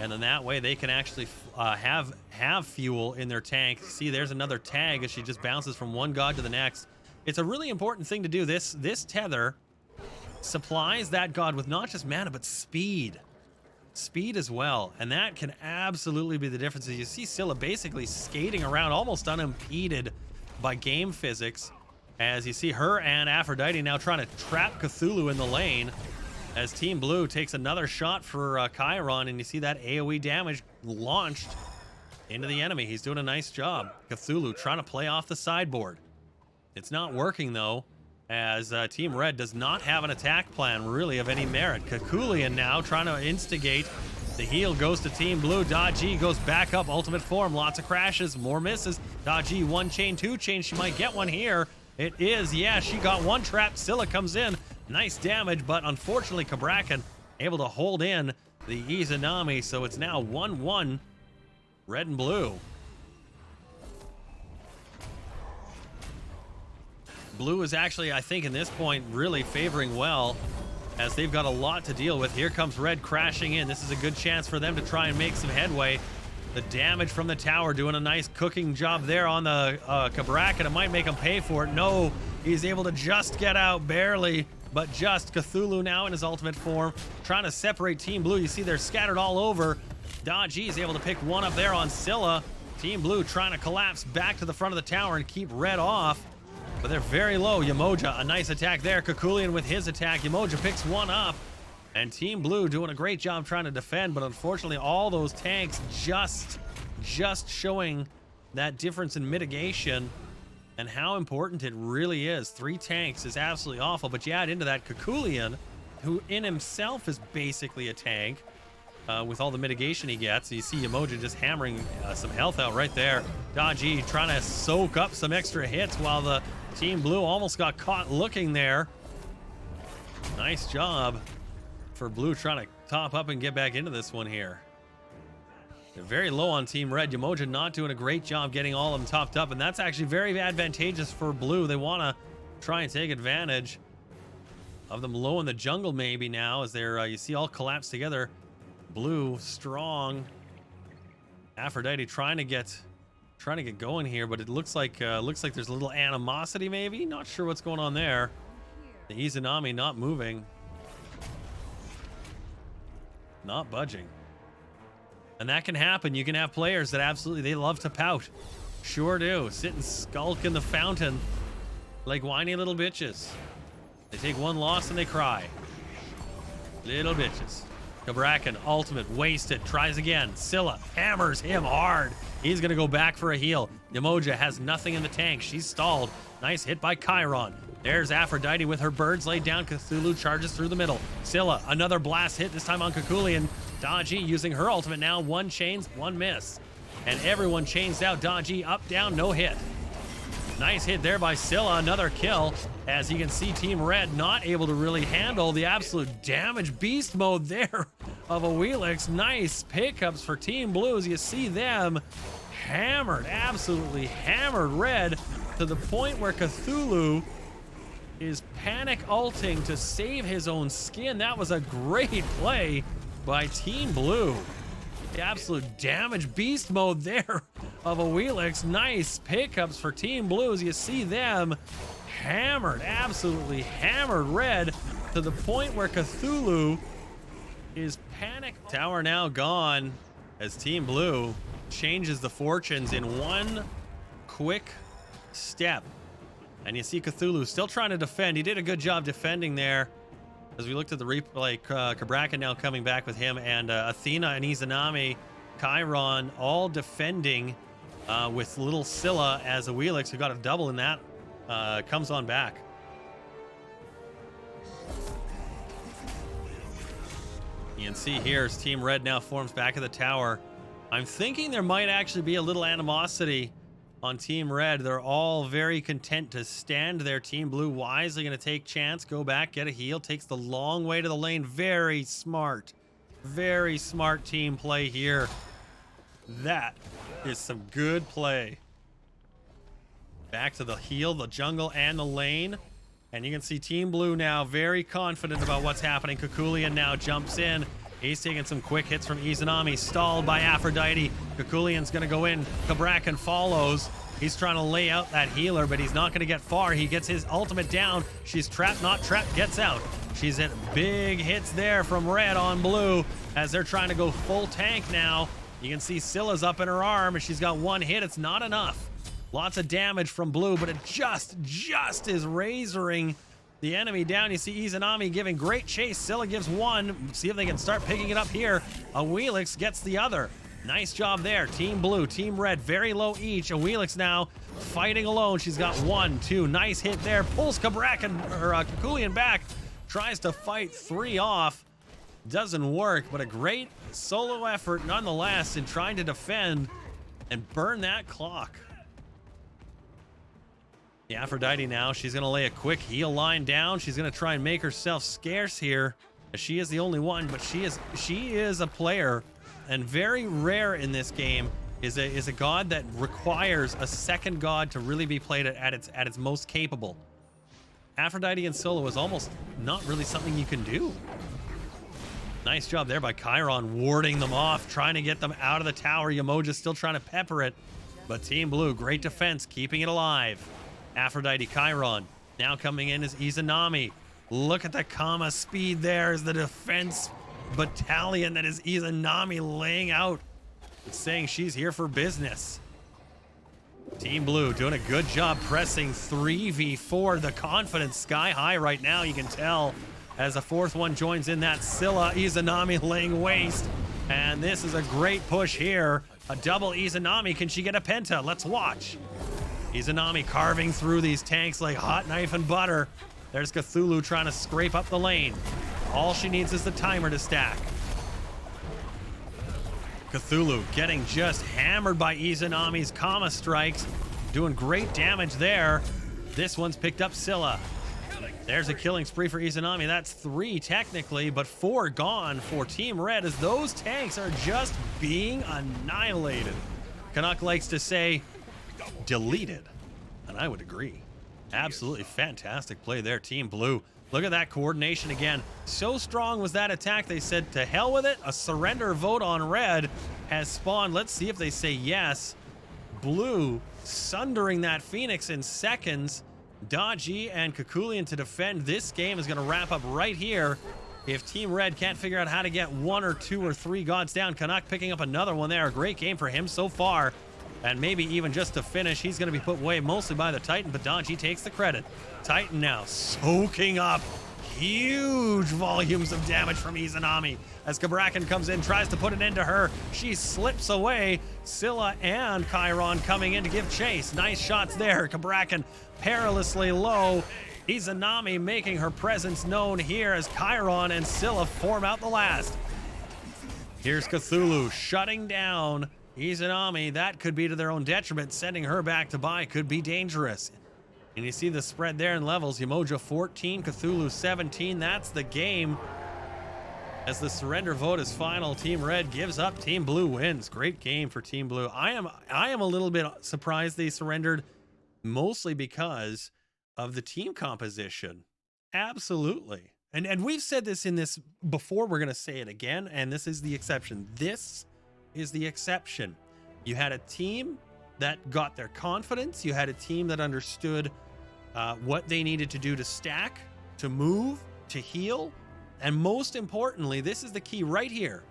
And then that way they can actually have fuel in their tank. See, there's another tag as she just bounces from one god to the next. It's a really important thing to do. This tether supplies that god with not just mana, but speed. Speed as well, and that can absolutely be the difference. You see Scylla basically skating around almost unimpeded by game physics, as you see her and Aphrodite now trying to trap Cthulhu in the lane as Team Blue takes another shot for Chiron, and you see that AoE damage launched into the enemy. He's doing a nice job. Cthulhu trying to play off the sideboard. It's not working though, as Team Red does not have an attack plan really of any merit. Kakulian now trying to instigate. The heal goes to Team Blue. Daji goes back up, ultimate form. Lots of crashes, more misses. Daji, 1 chain, 2 chain. She might get one here. It is, yeah, she got one trap. Scylla comes in. Nice damage, but unfortunately, Kabrakan able to hold in the Izanami. So it's now 1-1, red and blue. Blue is actually, I think, in this point, really favoring well, as they've got a lot to deal with. Here comes red crashing in. This is a good chance for them to try and make some headway. The damage from the tower doing a nice cooking job there on the Kabrakan. It might make him pay for it. No, he's able to just get out, barely, but just. Cthulhu now in his ultimate form, trying to separate Team Blue. You see they're scattered all over. Daji is able to pick one up there on Scylla. Team Blue trying to collapse back to the front of the tower and keep red off. But they're very low. Yamoja, a nice attack there. Kakulian with his attack. Yamoja picks one up. And Team Blue doing a great job trying to defend, but unfortunately all those tanks just showing that difference in mitigation and how important it really is. 3 tanks is absolutely awful, but you add into that Kakulian, who in himself is basically a tank, with all the mitigation he gets. So you see Yamoja just hammering some health out right there. Daji trying to soak up some extra hits while the Team Blue almost got caught looking there. Nice job for Blue trying to top up and get back into this one here. They're very low on Team Red. Yamoja not doing a great job getting all of them topped up, and that's actually very advantageous for Blue. They want to try and take advantage of them low in the jungle maybe now, as they're you see all collapse together. Blue strong. Aphrodite trying to get going here, but it looks like there's a little animosity maybe. Not sure what's going on there. The Izanami not moving, not budging, and that can happen. You can have players that absolutely they love to pout. Sure do. Sit and skulk in the fountain like whiny little bitches. They take one loss and they cry. Little bitches. Kabrakan, ultimate, wasted, tries again. Scylla hammers him hard. He's gonna go back for a heal. Yamoja has nothing in the tank. She's stalled. Nice hit by Chiron. There's Aphrodite with her birds laid down. Cthulhu charges through the middle. Scylla, another blast hit, this time on Kakulian. Daji using her ultimate now. 1 chains, 1 miss. And everyone chains out. Daji up, down, no hit. Nice hit there by Scylla, another kill. As you can see, Team Red not able to really handle the absolute damage beast mode there of a Wheelix. Nice pickups for Team Blue as you see them hammered, absolutely hammered Red to the point where Cthulhu is panic ulting to save his own skin. That was a great play by Team Blue. The absolute damage beast mode there of a Wheelix. Nice pickups for Team Blue as you see them hammered, absolutely hammered Red to the point where Cthulhu is panic. Tower now gone as Team Blue changes the fortunes in one quick step. And you see Cthulhu still trying to defend. He did a good job defending there. As we looked at the replay, Kabrakan now coming back with him, and Athena and Izanami, Chiron all defending with little Scylla as a Wheelix, who got a double in that, comes on back. You can see here as Team Red now forms back at the tower. I'm thinking there might actually be a little animosity on Team Red. They're all very content to stand there. Team Blue wisely going to take chance, go back, get a heal, takes the long way to the lane. Very smart team play here. That is some good play. Back to the heal, the jungle, and the lane. And you can see Team Blue now very confident about what's happening. Kakulian now jumps in. He's taking some quick hits from Izanami, stalled by Aphrodite. Kakulian's gonna go in. Kabrakan follows. He's trying to lay out that healer, but he's not gonna get far. He gets his ultimate down. She's trapped, not trapped, gets out. She's at big hits there from Red on Blue as they're trying to go full tank now. You can see Scylla's up in her arm and she's got 1 hit. It's not enough. Lots of damage from Blue, but it just is razoring the enemy down. You see Izanami giving great chase. Scylla gives 1. See if they can start picking it up here. A Wheelix gets the other. Nice job there. Team Blue, Team Red, very low each. And Wheelix now fighting alone. She's got 1, 2. Nice hit there. Pulls Kakulian back. Tries to fight 3 off. Doesn't work, but a great solo effort nonetheless in trying to defend and burn that clock. The Aphrodite now, she's going to lay a quick heal line down. She's going to try and make herself scarce here. She is the only one, but she is a player, and very rare in this game is a god that requires a second god to really be played at its most capable. Aphrodite in solo is almost not really something you can do. Nice job there by Chiron, warding them off, trying to get them out of the tower. Yamoja's still trying to pepper it, but Team Blue, great defense, keeping it alive. Aphrodite, Chiron, now coming in is Izanami. Look at the comma speed there as the defense battalion that is Izanami laying out. It's saying she's here for business. Team Blue doing a good job pressing 3v4. The confidence sky high right now, you can tell, as a 4th one joins in. That Scylla, Izanami laying waste. And this is a great push here. A double Izanami. Can she get a penta? Let's watch. Izanami carving through these tanks like hot knife and butter. There's Cthulhu trying to scrape up the lane. All she needs is the timer to stack. Cthulhu getting just hammered by Izanami's Kama strikes. Doing great damage there. This one's picked up Scylla. There's a killing spree for Izanami. That's 3 technically, but 4 gone for Team Red as those tanks are just being annihilated. Canuck likes to say deleted, and I would agree. Absolutely fantastic play there, Team Blue. Look at that coordination again. So strong was that attack, they said to hell with it. A surrender vote on Red has spawned. Let's see if they say yes. Blue sundering that Phoenix in seconds. Dodgy and Kakulian to defend. This game is going to wrap up right here. If Team Red can't figure out how to get 1 or 2 or 3 gods down, Canuck picking up another one there. A great game for him so far. And maybe even just to finish, he's going to be put away mostly by the Titan, but Dodgy takes the credit. Titan now soaking up huge volumes of damage from Izanami. As Kabrakan comes in, tries to put an end to her. She slips away. Scylla and Chiron coming in to give chase. Nice shots there. Kabrakan perilously low. Izanami making her presence known here as Chiron and Scylla form out the last. Here's Cthulhu shutting down Izanami. That could be to their own detriment. Sending her back to buy could be dangerous. And you see the spread there in levels. Yamoja 14, Cthulhu 17. That's the game. As the surrender vote is final, Team Red gives up, Team Blue wins. Great game for Team Blue. I am a little bit surprised they surrendered, mostly because of the team composition. Absolutely. And we've said this in this before. We're going to say it again, and this is the exception. This is the exception. You had a team that got their confidence. You had a team that understood what they needed to do to stack, to move, to heal, and most importantly, this is the key right here,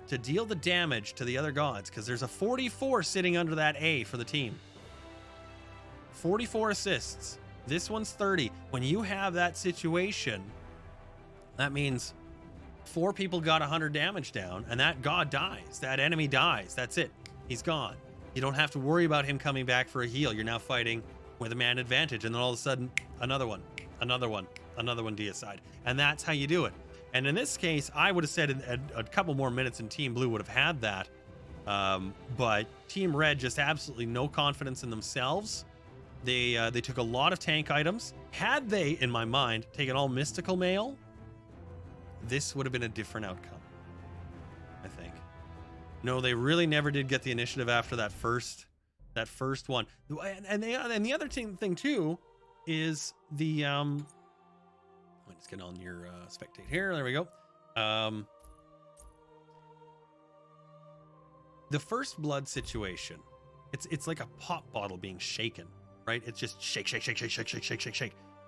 to deal the damage to the other gods, because there's a 44 sitting under that A for the team. 44 assists. This one's 30. When you have that situation, that means 4 people got 100 damage down, and that god dies. That enemy dies. That's it. He's gone. You don't have to worry about him coming back for a heal. You're now fighting with a man advantage, and then all of a sudden, another one deicide. And that's how you do it. And in this case, I would have said a couple more minutes and Team Blue would have had that. But Team Red just absolutely no confidence in themselves. They took a lot of tank items. Had they, in my mind, taken all mystical mail, this would have been a different outcome, I think. No, they really never did get the initiative after that first one. And the other thing too is the let's get on your spectate here. There we go. The first blood situation, it's like a pop bottle being shaken, right? It's just shake.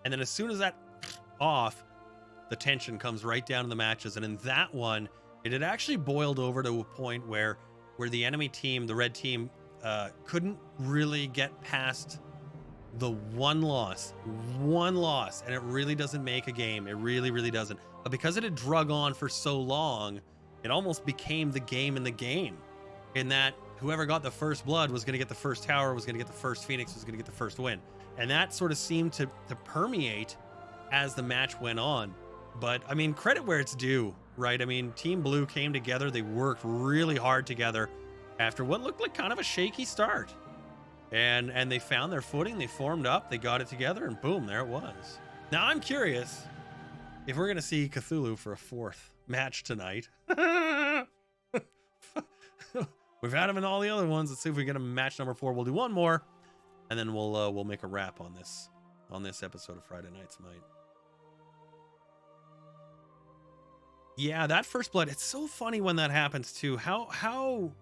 And then as soon as that off, the tension comes right down in the matches. And in that one, it had actually boiled over to a point where the enemy team, the red team, couldn't really get past the one loss, and it really doesn't make a game. It really doesn't. But because it had drug on for so long, it almost became the game in the game. in that whoever got the first blood was going to get the first tower, was going to get the first phoenix, was going to get the first win. And that sort of seemed to permeate as the match went on. But I mean, credit where it's due, right? I mean, Team Blue came together. They worked really hard together after what looked like kind of a shaky start. And they found their footing. They formed up. They got it together, and boom, there it was. Now I'm curious if we're going to see Cthulhu for a fourth match tonight. We've had him in all the other ones. Let's see if we get him in match number 4. We'll do one more, and then we'll make a wrap on this episode of Friday Night Smite. Yeah, that first blood. It's so funny when that happens too. How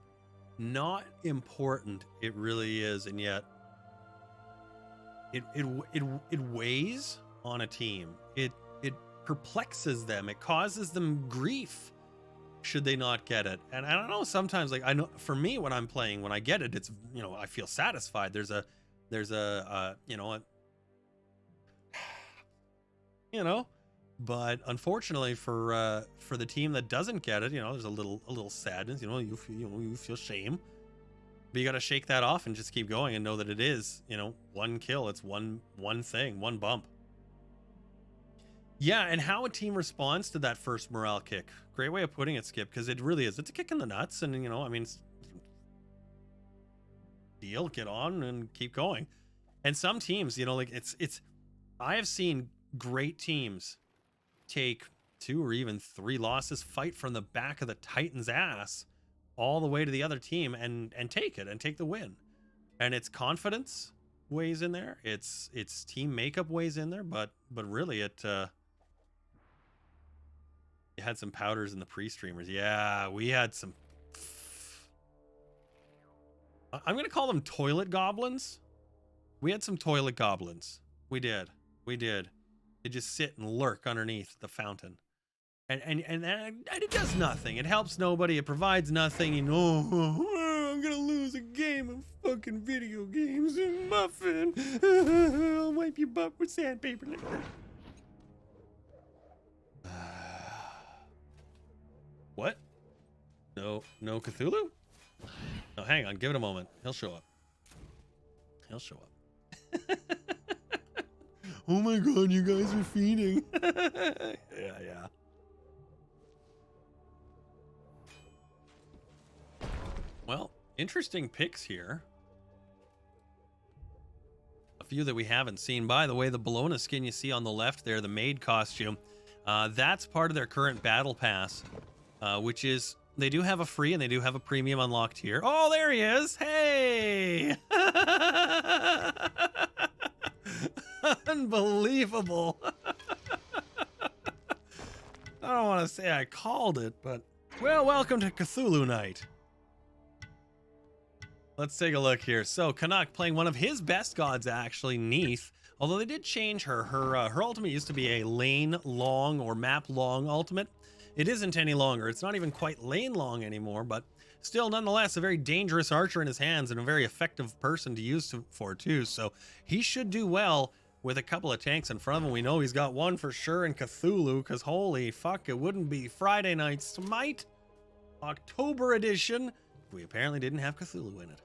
not important it really is, and yet it weighs on a team. It perplexes them. It causes them grief should they not get it. And I don't know, sometimes, like, I know for me when I'm playing, when I get it, it's, you know, I feel satisfied. There's a you know, but unfortunately for the team that doesn't get it, you know, there's a little sadness, you know, you feel shame. But you got to shake that off and just keep going and know that it is, you know, one kill. It's one thing, one bump. Yeah, and how a team responds to that first morale kick. Great way of putting it, Skip, because it really is. It's a kick in the nuts, and, you know, I mean, deal, get on and keep going. And some teams, you know, like it's I have seen great teams take 2 or even 3 losses, fight from the back of the Titan's ass all the way to the other team and take it and take the win. And it's confidence weighs in there. It's team makeup weighs in there, but really it you had some powders in the pre-streamers. Yeah, we had some. I'm going to call them toilet goblins. We had some toilet goblins. We did. They just sit and lurk underneath the fountain. And it does nothing. It helps nobody. It provides nothing. You know, I'm going to lose a game of fucking video games and muffin. I'll wipe your butt with sandpaper later. What? No Cthulhu? No, hang on. Give it a moment. He'll show up. Oh my god, you guys are feeding. Yeah. Well, interesting picks here. A few that we haven't seen. By the way, the Bologna skin you see on the left there, the maid costume, that's part of their current battle pass, which is, they do have a free and they do have a premium unlocked here. Oh, there he is. Hey. Unbelievable. I don't want to say I called it, but well, welcome to Cthulhu Night. Let's take a look here. So Canuck playing one of his best gods, actually, Neith. Although they did change her. Her ultimate used to be a lane long or map long ultimate. It isn't any longer. It's not even quite lane long anymore, but still, nonetheless, a very dangerous archer in his hands and a very effective person to use for too. So he should do well with a couple of tanks in front of him. We know he's got one for sure in Cthulhu, because holy fuck, it wouldn't be Friday Night Smite October edition if we apparently didn't have Cthulhu in it.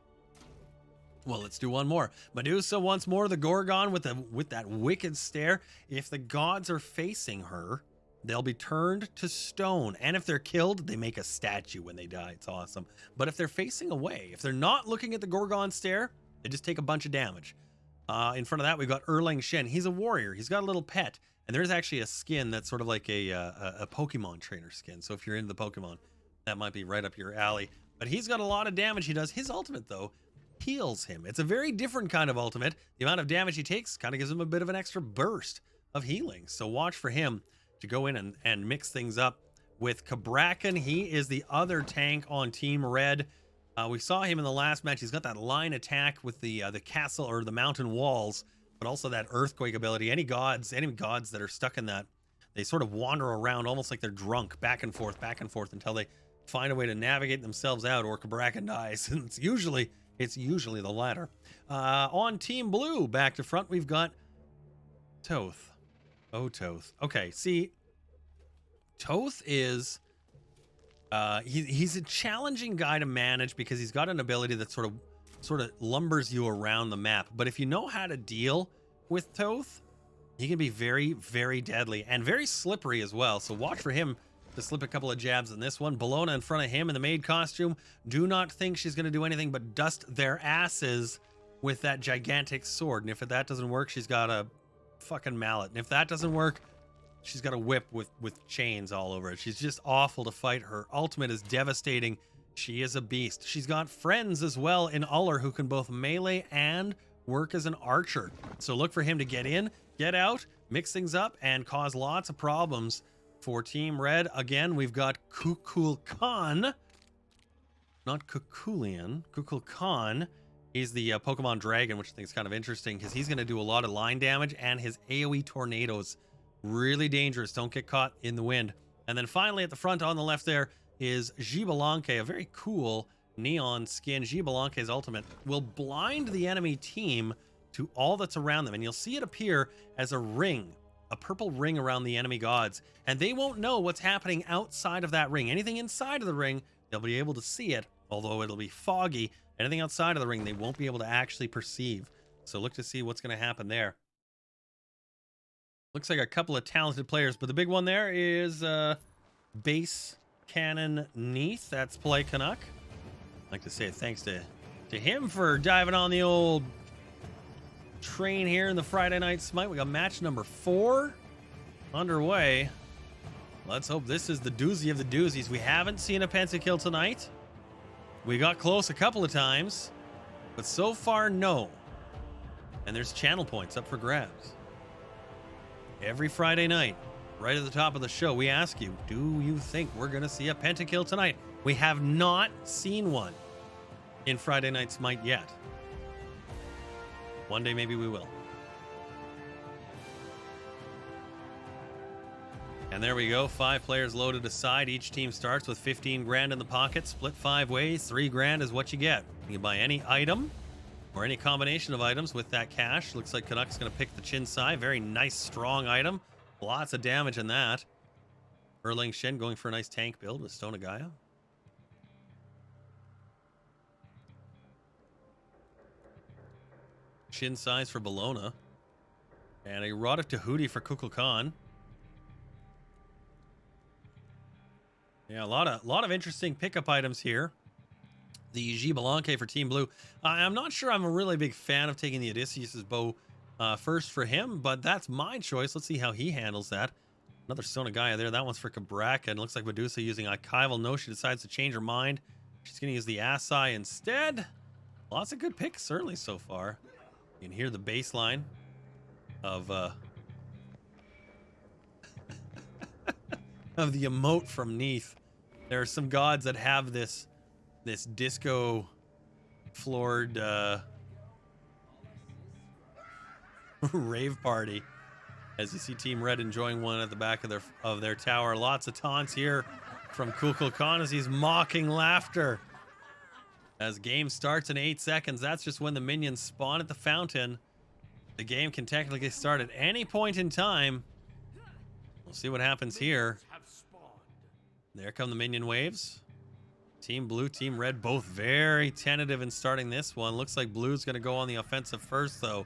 Well, let's do one more. Medusa once more, the Gorgon with that wicked stare. If the gods are facing her, they'll be turned to stone. And if they're killed, they make a statue when they die. It's awesome. But if they're facing away, if they're not looking at the Gorgon stare, they just take a bunch of damage. In front of that, we've got Erlang Shen. He's a warrior. He's got a little pet. And there's actually a skin that's sort of like a Pokemon trainer skin. So if you're into the Pokemon, that might be right up your alley. But he's got a lot of damage he does. His ultimate, though, heals him. It's a very different kind of ultimate. The amount of damage he takes kind of gives him a bit of an extra burst of healing. So watch for him to go in and mix things up with Kabrakan. He is the other tank on Team Red. We saw him in the last match. He's got that line attack with the castle or the mountain walls, but also that earthquake ability. Any gods that are stuck in that, they sort of wander around almost like they're drunk, back and forth until they find a way to navigate themselves out, or Kabrakan dies. And it's usually the latter. On Team Blue, back to front, we've got Toth. Oh, Toth. Okay, see, Toth is He's a challenging guy to manage because he's got an ability that sort of lumbers you around the map. But if you know how to deal with Toth, he can be very, very deadly and very slippery as well. So watch for him to slip a couple of jabs in this one. Bologna in front of him in the maid costume. Do not think she's going to do anything but dust their asses with that gigantic sword. And if that doesn't work, she's got a fucking mallet. And if that doesn't work, she's got a whip with chains all over it. She's just awful to fight. Her ultimate is devastating. She is a beast. She's got friends as well in Uller who can both melee and work as an archer. So look for him to get in, get out, mix things up, and cause lots of problems for Team Red. Again, we've got Kukul Khan. Not Kukulian. Kukul Khan. He's the Pokemon Dragon, which I think is kind of interesting because he's going to do a lot of line damage, and his AoE tornadoes. Really dangerous. Don't get caught in the wind. And then finally at the front on the left there is Gibalanque, a very cool neon skin. Gibalanque's ultimate will blind the enemy team to all that's around them. And you'll see it appear as a ring, a purple ring around the enemy gods. And they won't know what's happening outside of that ring. Anything inside of the ring, they'll be able to see it, although it'll be foggy. Anything outside of the ring, they won't be able to actually perceive. So look to see what's going to happen there. Looks like a couple of talented players, but the big one there is Base Cannon Neath. That's Play Canuck. I'd like to say thanks to him for diving on the old train here in the Friday Night Smite. We got match number 4 underway. Let's hope this is the doozy of the doozies. We haven't seen a pentakill tonight. We got close a couple of times, but so far, no. And there's channel points up for grabs. Every Friday night, right at the top of the show, we ask you, do you think we're going to see a pentakill tonight? We have not seen one in Friday Night Smite yet. One day, maybe we will. And there we go. 5 players loaded aside. Each team starts with 15 grand in the pocket, split 5 ways. 3 grand is what you get. You can buy any item or any combination of items with that cash. Looks like Canuck's going to pick the Chinsai. Very nice, strong item. Lots of damage in that. Erling Shen going for a nice tank build with Stone of Gaia. Chinsai's for Bologna. And Erotic Tahuti for Kukul Khan. Yeah, a lot of interesting pickup items here. The Gibalanque for Team Blue. I'm not sure I'm a really big fan of taking the Odysseus' bow first for him, but that's my choice. Let's see how he handles that. Another Stone of Gaia there. That one's for Cabraca. And it looks like Medusa using Archival. No, she decides to change her mind. She's going to use the Assai instead. Lots of good picks, certainly, so far. You can hear the bass line of of the emote from Neath. There are some gods that have this disco floored rave party. As you see Team Red enjoying one at the back of their tower. Lots of taunts here from Kukul Khan as he's mocking laughter. As game starts in 8 seconds, that's just when the minions spawn at the fountain. The game can technically start at any point in time. We'll see what happens here. There come the minion waves. Team Blue, Team Red, both very tentative in starting this one. Looks like Blue's going to go on the offensive first, though.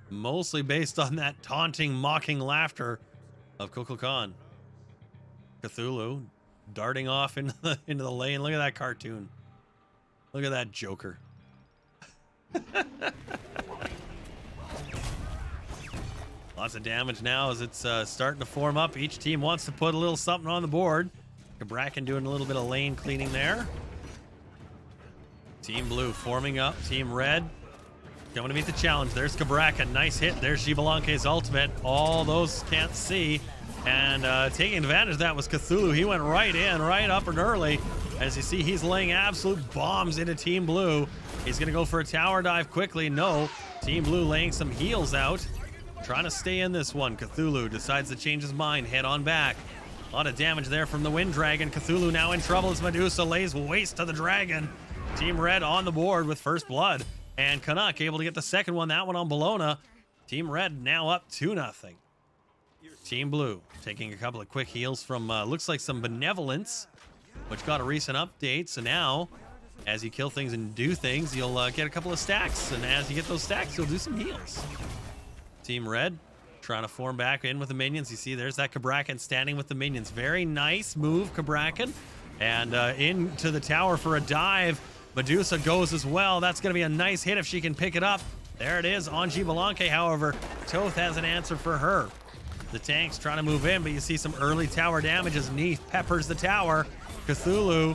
Mostly based on that taunting, mocking laughter of Kukul Khan. Cthulhu darting off into the lane. Look at that cartoon. Look at that Joker. Lots of damage now as it's starting to form up. Each team wants to put a little something on the board. Cabracan doing a little bit of lane cleaning there. Team Blue forming up. Team Red coming to meet the challenge. There's Cabracan. Nice hit. There's Gibalanque's ultimate. All those can't see. And taking advantage of that was Cthulhu. He went right in, right up and early. As you see, he's laying absolute bombs into Team Blue. He's going to go for a tower dive quickly. No. Team Blue laying some heals out. Trying to stay in this one. Cthulhu decides to change his mind. Head on back. A lot of damage there from the Wind Dragon. Cthulhu now in trouble as Medusa lays waste to the dragon. Team Red on the board with first blood. And Canuck able to get the second one. That one on Bologna. Team Red now up 2-0. Team Blue taking a couple of quick heals from, looks like some Benevolence. which got a recent update. So now, as you kill things and do things, you'll get a couple of stacks. And as you get those stacks, you'll do some heals. Team Red trying to form back in with the minions. You see there's that Kabrakan standing with the minions. Very nice move, Kabrakan. And into the tower for a dive. Medusa goes as well. That's going to be a nice hit if she can pick it up. There it is on Xbalanque. However, Toth has an answer for her. The tank's trying to move in, but you see some early tower damage as Neith peppers the tower. Cthulhu,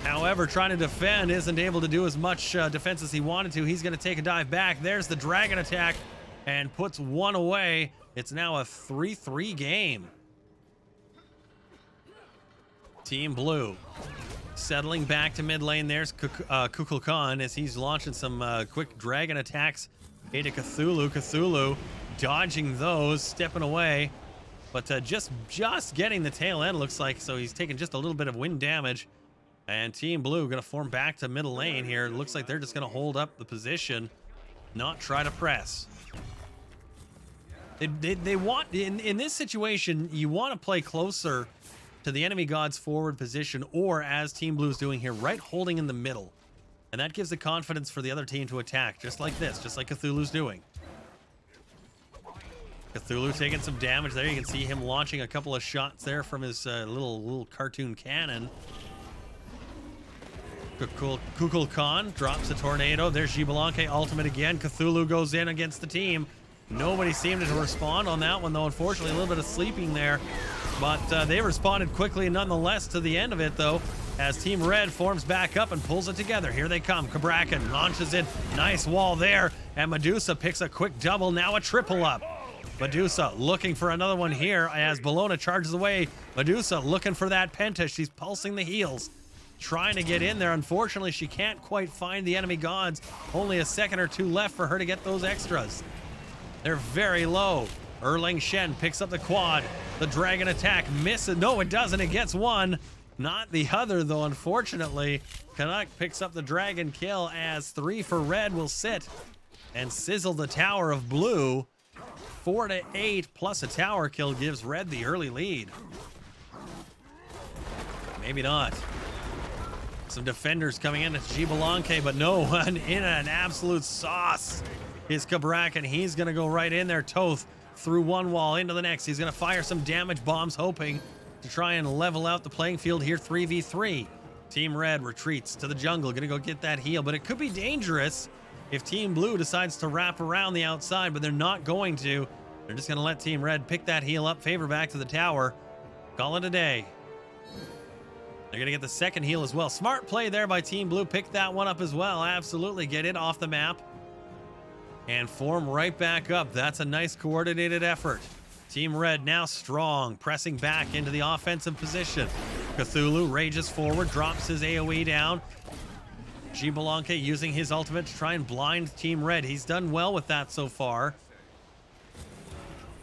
however, trying to defend, isn't able to do as much defense as he wanted to. He's going to take a dive back. There's the dragon attack and puts one away. It's now a 3-3 game. Team Blue settling back to mid lane. There's Kukulkan as he's launching some quick dragon attacks into Cthulhu. Cthulhu dodging those, stepping away, but just getting the tail end, looks like. So he's taking just a little bit of wind damage. And Team Blue going to form back to middle lane here. It looks like they're just going to hold up the position, not try to press. They want, in this situation, you want to play closer to the enemy god's forward position, or as Team Blue is doing here, right holding in the middle. And that gives the confidence for the other team to attack, just like this, just like Cthulhu's doing. Cthulhu taking some damage there. You can see him launching a couple of shots there from his little cartoon cannon. Kukulkan drops a tornado. There's Xbalanque ultimate again. Cthulhu goes in against the team. Nobody seemed to respond on that one, though. Unfortunately, a little bit of sleeping there. But they responded quickly nonetheless to the end of it, though, as Team Red forms back up and pulls it together. Here they come. Kabrakan launches in. Nice wall there. And Medusa picks a quick double, now a triple up. Medusa looking for another one here as Bellona charges away. Medusa looking for that penta. She's pulsing the heals, trying to get in there. Unfortunately, she can't quite find the enemy gods. Only a second or two left for her to get those extras. They're very low. Erling Shen picks up the quad. The dragon attack misses. No, it doesn't. It gets one. Not the other, though, unfortunately. Canuck picks up the dragon kill as 3 for Red will sit and sizzle the tower of Blue. 4-8 plus a tower kill gives Red the early lead. Maybe not. Some defenders coming in. It's Xbalanque, but no one in an absolute sauce is Kabrakan. He's going to go right in there. Toth through one wall into the next. He's going to fire some damage bombs, hoping to try and level out the playing field here. 3v3. Team Red retreats to the jungle. Going to go get that heal, but it could be dangerous if Team Blue decides to wrap around the outside, but they're not going to. They're just going to let Team Red pick that heal up, favor back to the tower. Call it a day. They're going to get the second heal as well. Smart play there by Team Blue. Pick that one up as well. Absolutely. Get it off the map and form right back up. That's a nice coordinated effort. Team Red now strong, pressing back into the offensive position. Cthulhu rages forward, drops his AoE down. Xbalanque using his ultimate to try and blind Team Red. He's done well with that so far.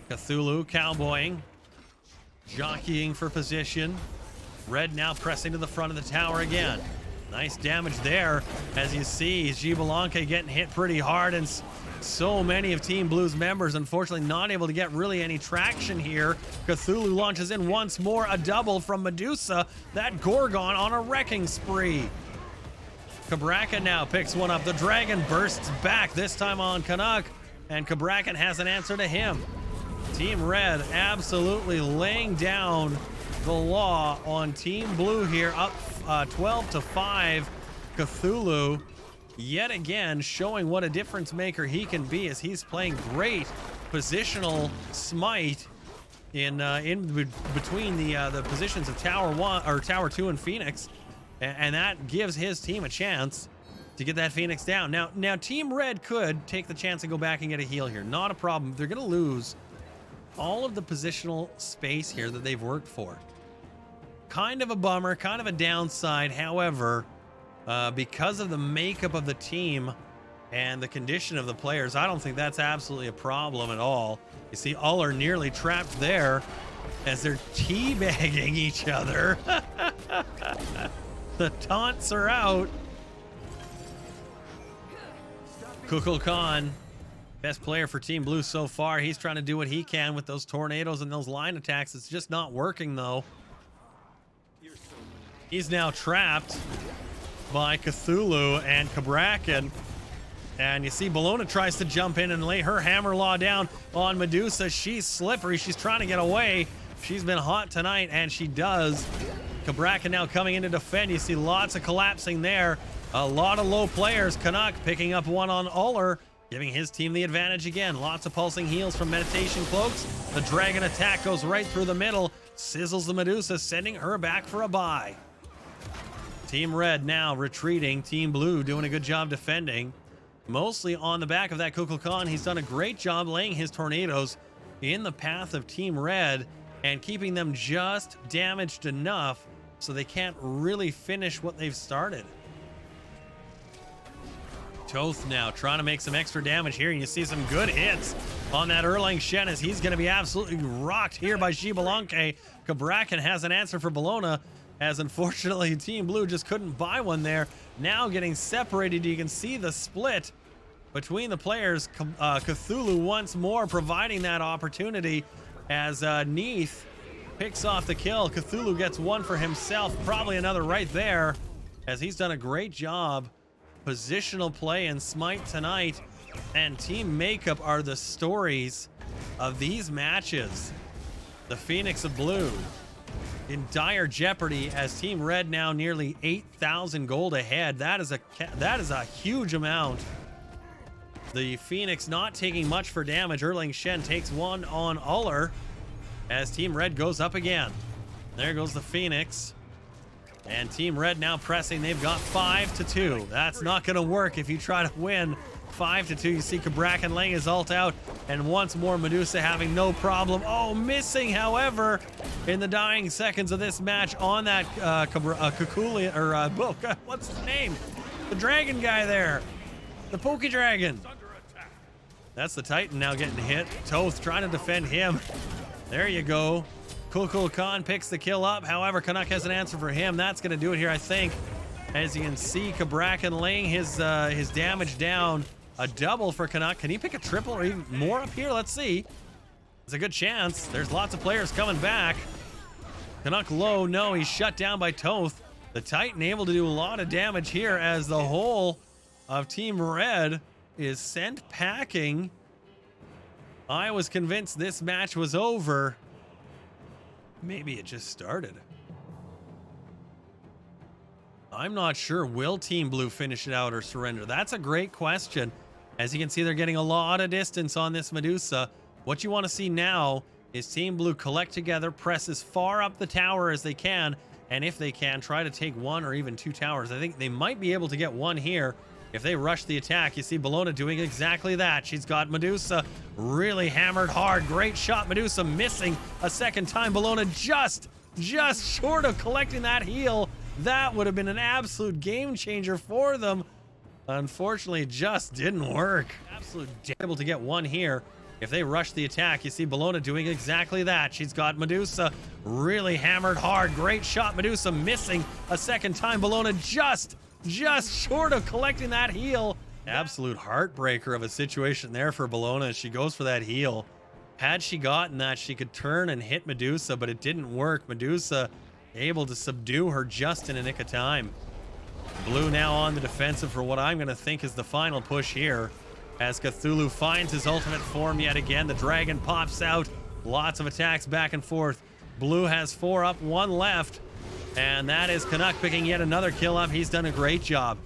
Cthulhu cowboying, jockeying for position. Red now pressing to the front of the tower again. Nice damage there, as you see Xbalanque getting hit pretty hard, and so many of Team Blue's members unfortunately not able to get really any traction here. Cthulhu launches in once more, a double from Medusa. That Gorgon on a wrecking spree. Kabrakan now picks one up. The dragon bursts back, this time on Canuck, and Kabrakan has an answer to him. Team Red absolutely laying down the law on Team Blue here, up 12-5. Cthulhu yet again showing what a difference maker he can be, as he's playing great positional smite in between the positions of Tower 1 or Tower 2 and Phoenix, and that gives his team a chance to get that Phoenix down. Now Team Red could take the chance and go back and get a heal here. Not a problem. They're going to lose all of the positional space here that they've worked for. Kind of a bummer, kind of a downside. However, because of the makeup of the team and the condition of the players, I don't think that's absolutely a problem at all. You see, all are nearly trapped there as they're teabagging each other. The taunts are out. Kukulkan, best player for Team Blue so far. He's trying to do what he can with those tornadoes and those line attacks. It's just not working, though. He's now trapped by Cthulhu and Cabrakan. And you see Bologna tries to jump in and lay her hammerlaw down on Medusa. She's slippery. She's trying to get away. She's been hot tonight, and she does. Cabrakan now coming in to defend. You see lots of collapsing there. A lot of low players. Canuck picking up one on Uller, giving his team the advantage again. Lots of pulsing heals from Meditation Cloaks. The dragon attack goes right through the middle. Sizzles the Medusa, sending her back for a bye. Team Red now retreating. Team Blue doing a good job defending. Mostly on the back of that Kukulkan. He's done a great job laying his tornadoes in the path of Team Red and keeping them just damaged enough so they can't really finish what they've started. Toth now trying to make some extra damage here, and you see some good hits on that Erlang Shen as he's going to be absolutely rocked here by Xibalanque. Cabrakan has an answer for Bologna, as unfortunately Team Blue just couldn't buy one there. Now getting separated, you can see the split between the players. Cthulhu once more providing that opportunity as Neath picks off the kill. Cthulhu gets one for himself, probably another right there, as he's done a great job. Positional play in Smite tonight, and team makeup are the stories of these matches. The Phoenix of Blue in dire jeopardy as Team Red now nearly 8,000 gold ahead. That is a huge amount. The Phoenix not taking much for damage. Erlang Shen takes one on Uller as Team Red goes up again. There goes the Phoenix. And Team Red now pressing. They've got 5-2. That's not going to work if you try to win 5-2. You see Cabrakan laying his ult out. And once more, Medusa having no problem. Oh, missing, however, in the dying seconds of this match on that Kukulian, or what's his name? The dragon guy there. The Poke Dragon. That's the Titan now getting hit. Toth trying to defend him. There you go. Kukulkan picks the kill up. However, Canuck has an answer for him. That's going to do it here, I think. As you can see, Cabrakan laying his damage down. A double for Canuck. Can he pick a triple or even more up here? Let's see. There's a good chance. There's lots of players coming back. Canuck low. No, he's shut down by Toth. The Titan able to do a lot of damage here as the whole of Team Red is sent packing. I was convinced this match was over. Maybe it just started. I'm not sure. Will Team Blue finish it out or surrender? That's a great question. As you can see, they're getting a lot of distance on this Medusa. What you want to see now is Team Blue collect together, press as far up the tower as they can, and if they can, try to take one or even two towers. I think they might be able to get one here if they rush the attack. You see Bologna doing exactly that. She's got Medusa really hammered hard. Great shot. Medusa missing a second time. Bologna just short of collecting that heal. That would have been an absolute game changer for them. Unfortunately, it just didn't work. Absolutely able to get one here if they rush the attack. You see Bologna doing exactly that. She's got Medusa really hammered hard. Great shot. Medusa missing a second time. Bologna just short of collecting that heal. Absolute heartbreaker of a situation there for Bologna. She goes for that heal. Had she gotten that, she could turn and hit Medusa, but it didn't work. Medusa able to subdue her just in a nick of time. Blue now on the defensive for what I'm going to think is the final push here. As Cthulhu finds his ultimate form yet again, the dragon pops out. Lots of attacks back and forth. Blue has 4 up, 1 left. And that is Canuck picking yet another kill up. He's done a great job.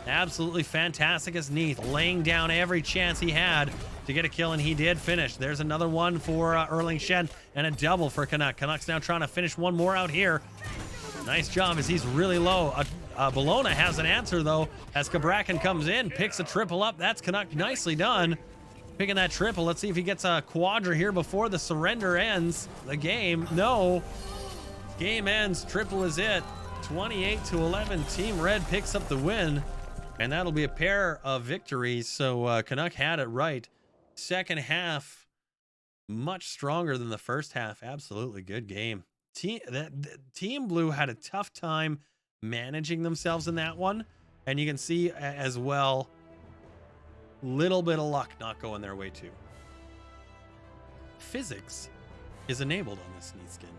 Absolutely fantastic as Neath, laying down every chance he had to get a kill, and he did finish. There's another one for Erlang Shen, and a double for Canuck. Canuck's now trying to finish one more out here. Nice job as he's really low. Bologna has an answer, though, as Cabrakan comes in, picks a triple up. That's Canuck. Nicely done. Picking that triple. Let's see if he gets a quadra here before the surrender ends the game. No. Game ends. Triple is it. 28-11. Team Red picks up the win. And that'll be a pair of victories. So Canuck had it right. Second half, much stronger than the first half. Absolutely good game. Team Blue had a tough time managing themselves in that one. And you can see as well, little bit of luck not going their way too. Physics is enabled on this Neath skin.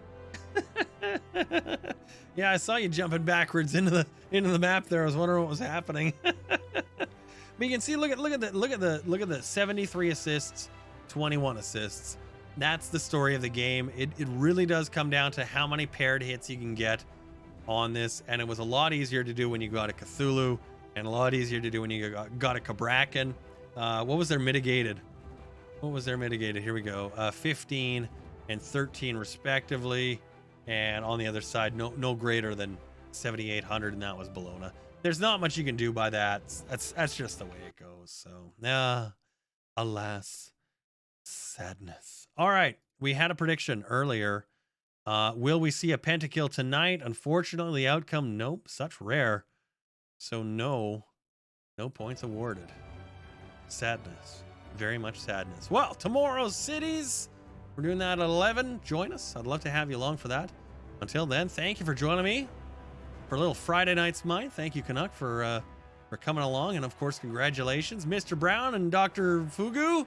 Yeah, I saw you jumping backwards into the map there. I was wondering what was happening. But you can see, look at the 73 assists, 21 assists. That's the story of the game. It really does come down to how many paired hits you can get on this, and it was a lot easier to do when you got a Cthulhu, and a lot easier to do when you got a Kabrakan. What was their mitigated? What was their mitigated? Here we go. 15 and 13 respectively, and on the other side, no greater than 7,800, and that was Bologna. There's not much you can do by that. That's just the way it goes. So, alas, sadness. All right, we had a prediction earlier. Will we see a pentakill tonight? Unfortunately, the outcome, nope, such rare. So no points awarded. Sadness, very much sadness. Well, tomorrow's cities, we're doing that at 11. Join us. I'd love to have you along for that. Until then, thank you for joining me for a little Friday Night Smite. Thank you, Canuck, for coming along, and of course, congratulations, Mr. Brown and Dr. Fufu,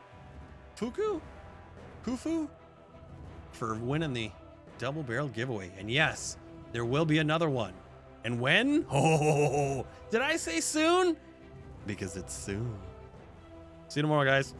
for winning the double barrel giveaway. And yes, there will be another one. And when? Oh, did I say soon? Because it's soon. See you tomorrow, guys.